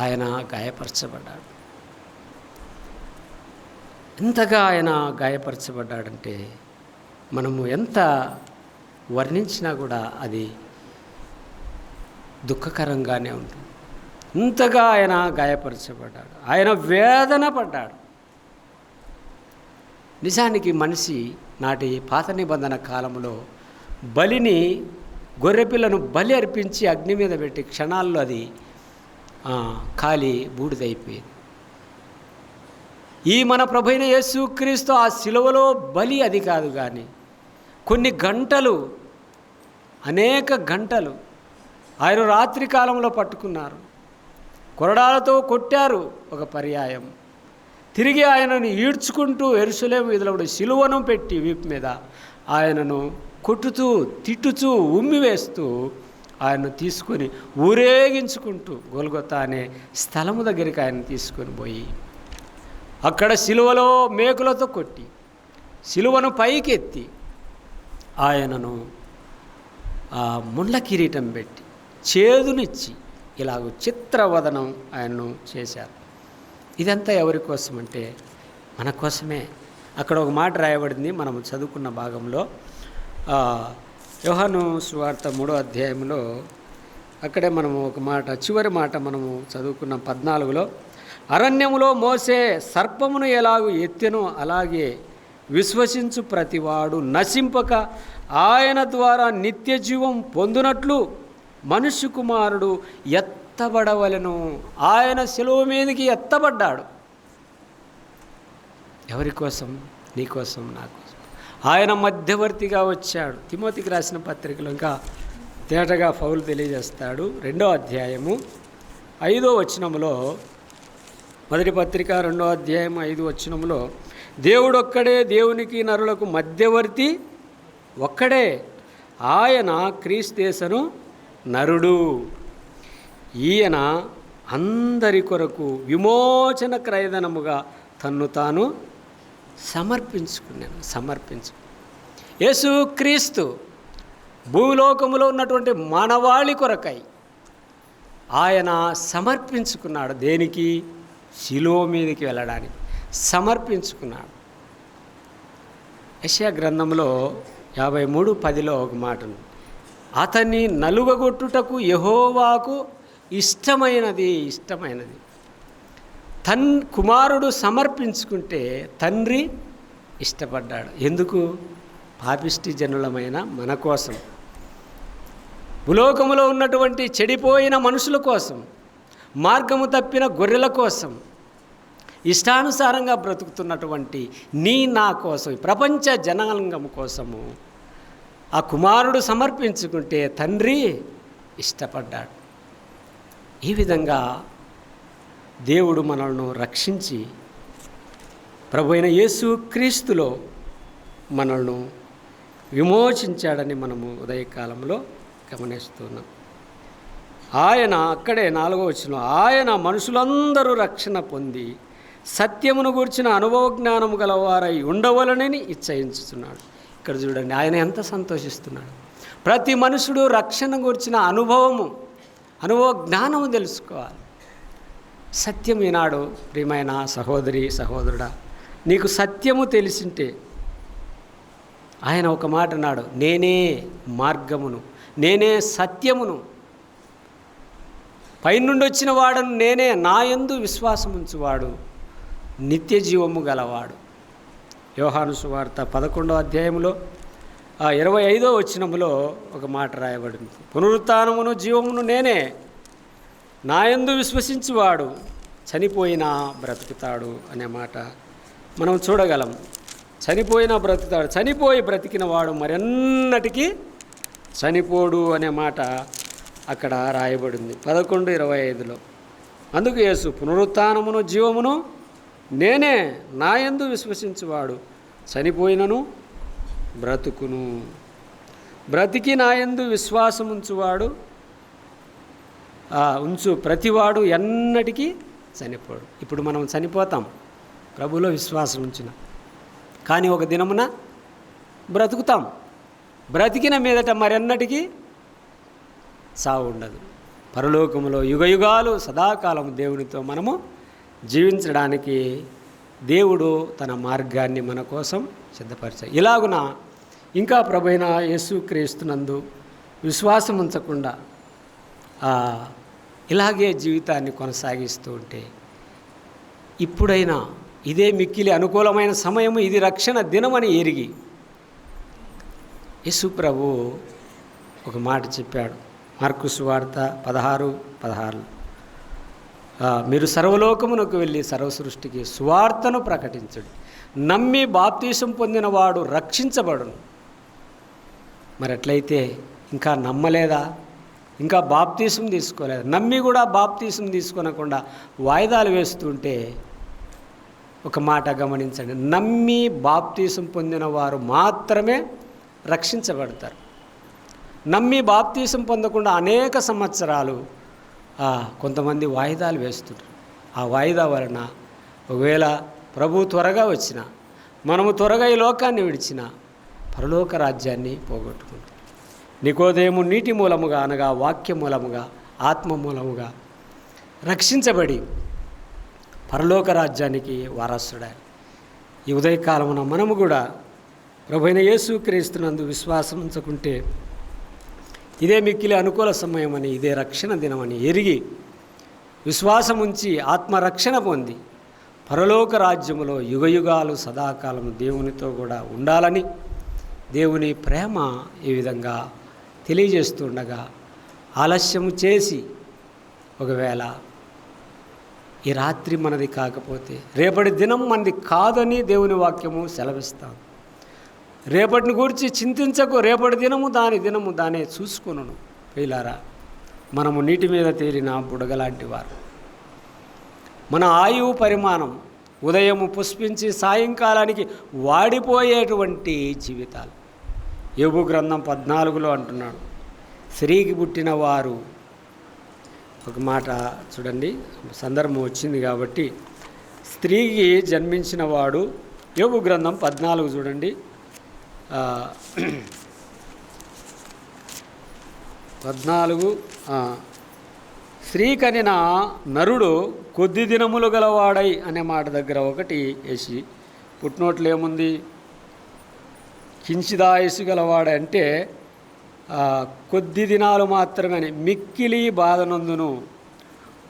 ఆయన గాయపరచబడ్డాడు. ఎంతగా ఆయన గాయపరచబడ్డాడంటే మనము ఎంత వర్ణించినా కూడా అది దుఃఖకరంగానే ఉంటుంది. ఇంతగా ఆయన గాయపరచబడ్డాడు, ఆయన వేదన పడ్డాడు. నిజానికి మనిషి నాటి పాత నిబంధన కాలంలో గొర్రెపిల్లను బలి అర్పించి అగ్ని మీద పెట్టి క్షణాల్లో అది కాలి బూడిదైపోయింది. ఈ మన ప్రభువైన యేసుక్రీస్తు ఆ శిలువలో బలి అది కాదు, కానీ అనేక గంటలు ఆయన రాత్రి కాలంలో పట్టుకున్నారు, కొరడాలతో కొట్టారు ఒక పర్యాయం. తిరిగి ఆయనను ఈడ్చుకుంటూ యెరూషలేము వీధులలో శిలువను పెట్టి వీపు మీద ఆయనను కొట్టుతూ తిట్టుతూ ఉమ్మివేస్తూ ఆయన్ను తీసుకొని ఊరేగించుకుంటూ గొల్గొతా అనే స్థలము దగ్గరికి ఆయన తీసుకొని పోయి అక్కడ శిలువలో మేకులతో కొట్టి శిలువను పైకెత్తి ఆయనను ముండ్ల కిరీటం పెట్టి చేదునిచ్చి ఇలాగ చిత్రవదనం ఆయన్ను చేశారు. ఇదంతా ఎవరి కోసం అంటే మన కోసమే. అక్కడ ఒక మాట రాయబడింది మనము చదువుకున్న భాగంలో, యోహాను సువార్త 3వ అధ్యాయంలో అక్కడే మనము ఒక మాట, చివరి మాట మనము చదువుకున్న 14లో, అరణ్యములో మోసే సర్పమును ఎలాగూ ఎత్తెనో అలాగే విశ్వసించు ప్రతివాడు నశింపక ఆయన ద్వారా నిత్య జీవం పొందునట్లు మనుష్య కుమారుడు ఎత్తబడవలెను. ఆయన శిలువ మీదకి ఎత్తబడ్డాడు. ఎవరి కోసం? నీ కోసం, నా కోసం. ఆయన మధ్యవర్తిగా వచ్చాడు. తిమోతికి రాసిన పత్రికలో ఇంకా తేటగా పౌలు తెలియజేస్తాడు. 2వ అధ్యాయము 5వ వచనములో, మొదటి పత్రిక 2వ అధ్యాయం 5వ వచనములో, దేవుడొక్కడే, దేవునికి నరులకు మధ్యవర్తి ఒక్కడే, ఆయన క్రీస్తేసను నరుడు. ఈయన అందరి కొరకు విమోచన క్రయధనముగా తన్ను తాను సమర్పించు. యేసుక్రీస్తు భూలోకములో ఉన్నటువంటి మానవాళి కొరకై ఆయన సమర్పించుకున్నాడు. దేనికి? శిలువ మీదకి వెళ్ళడానికి సమర్పించుకున్నాడు. యెషయా గ్రంథంలో 53:10లో ఒక మాట ఉంది, అతన్ని నలుగగొట్టుటకు యెహోవాకు ఇష్టమైనది. కుమారుడు సమర్పించుకుంటే తండ్రి ఇష్టపడ్డాడు. ఎందుకు? పాపిష్టి జనులమైన మన కోసం, భూలోకములో ఉన్నటువంటి చెడిపోయిన మనుషుల కోసం, మార్గము తప్పిన గొర్రెల కోసం, ఇష్టానుసారంగా బ్రతుకుతున్నటువంటి నా కోసం, ప్రపంచ జనాంగం కోసము ఆ కుమారుడు సమర్పించుకుంటే తండ్రి ఇష్టపడ్డాడు. ఈ విధంగా దేవుడు మనల్ని రక్షించి ప్రభువైన యేసుక్రీస్తులో మనల్ని విమోచించాడని మనము ఉదయకాలంలో గమనిస్తున్నాం. ఆయన అక్కడే 4వ వచనం, ఆయన మనుషులందరూ రక్షణ పొంది సత్యమును గూర్చిన అనుభవ జ్ఞానము గలవారై ఉండవలనని ఇచ్చయించుతున్నాడు. ఇక్కడ చూడండి, ఆయన ఎంత సంతోషిస్తున్నాడు. ప్రతి మనుషుడు రక్షణ గూర్చిన అనుభవ జ్ఞానము తెలుసుకోవాలి. సత్యం ఈనాడు ప్రియమైన సహోదరి సహోదరుడా నీకు సత్యము తెలిసింటే, ఆయన ఒక మాట అన్నాడు, నేనే మార్గమును, నేనే సత్యమును, పైనుండి వచ్చిన వాడను నేనే, నా యందు విశ్వాసం ఉంచువాడు నిత్య జీవము గలవాడు. యోహాను సువార్త 11వ అధ్యాయంలో 25వ వచనములో ఒక మాట రాయబడింది, పునరుత్థానమును జీవమును నేనే, నా యందు విశ్వసించువాడు చనిపోయినా బ్రతుకుతాడు అనే మాట మనం చూడగలం. చనిపోయినా బ్రతుకుతాడు, చనిపోయి బ్రతికిన వాడు మరెన్నటికీ చనిపోడు అనే మాట అక్కడ రాయబడింది 11:25లో. అందుకు యేసు, పునరుత్థానమును జీవమును నేనే, నా యందు విశ్వసించువాడు చనిపోయినను బ్రతుకును, బ్రతికి నా యందు విశ్వాసం ఉంచువాడు ప్రతివాడు ఎన్నటికీ చనిపోడు. ఇప్పుడు మనం చనిపోతాం ప్రభువులో విశ్వాసం ఉంచిన, కానీ ఒక దినమున బ్రతుకుతాం. బ్రతికిన మీదట మరెన్నటికీ సావు ఉండదు. పరలోకములో యుగయుగాలు సదాకాలం దేవునితో మనము జీవించడానికి దేవుడు తన మార్గాన్ని మన కోసం సిద్ధపరిచాడు. ఇలాగున ఇంకా ప్రభువైన యేసుక్రీస్తునందు విశ్వాసం ఉంచకుండా ఇలాగే జీవితాన్ని కొనసాగిస్తూ ఉంటే, ఇప్పుడైనా ఇదే మిక్కిలి అనుకూలమైన సమయము, ఇది రక్షణ దినమని ఎరిగి యేసు ప్రభు ఒక మాట చెప్పాడు. మార్కు సువార్త 16:16, మీరు సర్వలోకమునకు వెళ్ళి సర్వసృష్టికి సువార్తను ప్రకటించడు, నమ్మి బాప్తీసం పొందినవాడు రక్షించబడును. మరి అట్లయితే ఇంకా నమ్మలేదా? ఇంకా బాప్తీసం తీసుకోలేదు, నమ్మి కూడా బాప్తీసం తీసుకోనకుండా వాయిదాలు వేస్తుంటే, ఒక మాట గమనించండి, నమ్మి బాప్తీసం పొందిన వారు మాత్రమే రక్షించబడతారు. నమ్మి బాప్తీసం పొందకుండా అనేక సంవత్సరాలు కొంతమంది వాయిదాలు వేస్తుంటారు. ఆ వాయిదా వలన ఒకవేళ ప్రభు త్వరగా వచ్చిన, మనము త్వరగా ఈ లోకాన్ని విడిచిన పరలోక రాజ్యాన్ని పోగొట్టుకుంటాం. నికోదేము నీటి మూలముగా అనగా వాక్య మూలముగా ఆత్మ మూలముగా రక్షించబడి పరలోక రాజ్యానికి వారసుడాయి. ఈ ఉదయకాలమున మనము కూడా ప్రభువైన యేసుక్రీస్తునందు విశ్వాసం ఉంచుకుంటే, ఇదే మిక్కిలి అనుకూల సమయమని, ఇదే రక్షణ దినమని ఎరిగి విశ్వాసం ఉంచి ఆత్మరక్షణ పొంది పరలోక రాజ్యములో యుగయుగాలు సదాకాలం దేవునితో కూడా ఉండాలని దేవుని ప్రేమ ఈ విధంగా తెలియజేస్తుండగా, ఆలస్యము చేసి ఒకవేళ ఈ రాత్రి మనది కాకపోతే రేపటి దినం మనది కాదని దేవుని వాక్యము సెలవిస్తాం. రేపటిని గురించి చింతించకు, రేపటి దినము దానే చూసుకొనును. ప్రియులారా, మనము నీటి మీద తేలిన బుడగలాంటి వారు. మన ఆయువు పరిమాణం ఉదయము పుష్పించి సాయంకాలానికి వాడిపోయేటువంటి జీవితాలు. యోబు గ్రంథం 14లో అంటున్నాడు, స్త్రీకి పుట్టిన వారు, ఒక మాట చూడండి, సందర్భం వచ్చింది కాబట్టి, స్త్రీకి జన్మించిన వాడు, యోబు గ్రంథం 14 చూడండి, 14 స్త్రీ కనిన నరుడు కొద్ది దినములు గలవాడై అనే మాట దగ్గర ఒకటి వేసి పుట్టినోట్లు ఏముంది, కించిదాయసు గలవాడై అంటే కొద్ది దినాలు మాత్రమే, మిక్కిలి బాధనందును,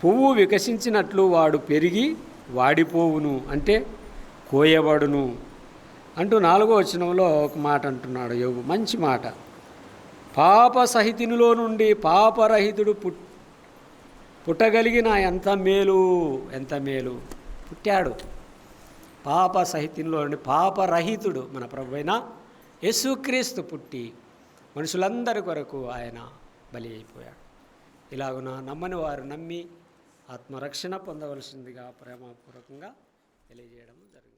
పువ్వు వికసించినట్లు వాడు పెరిగి వాడిపోవును అంటే కోయబడును అంటూ 4వ వచనంలో ఒక మాట అంటున్నాడు యోబు. మంచి మాట. పాప సహితునిలో నుండి పాపరహితుడు పుట్టగలిగిన ఎంత మేలు పుట్టాడు. పాప సహితునిలో నుండి పాపరహితుడు మన ప్రభువైన యేసుక్రీస్తు పుట్టి మనుషులందరి కొరకు ఆయన బలి అయిపోయాడు. ఇలాగున నమ్మని వారు నమ్మి ఆత్మరక్షణ పొందవలసిందిగా ప్రేమపూర్వకంగా తెలియజేయడం జరిగింది.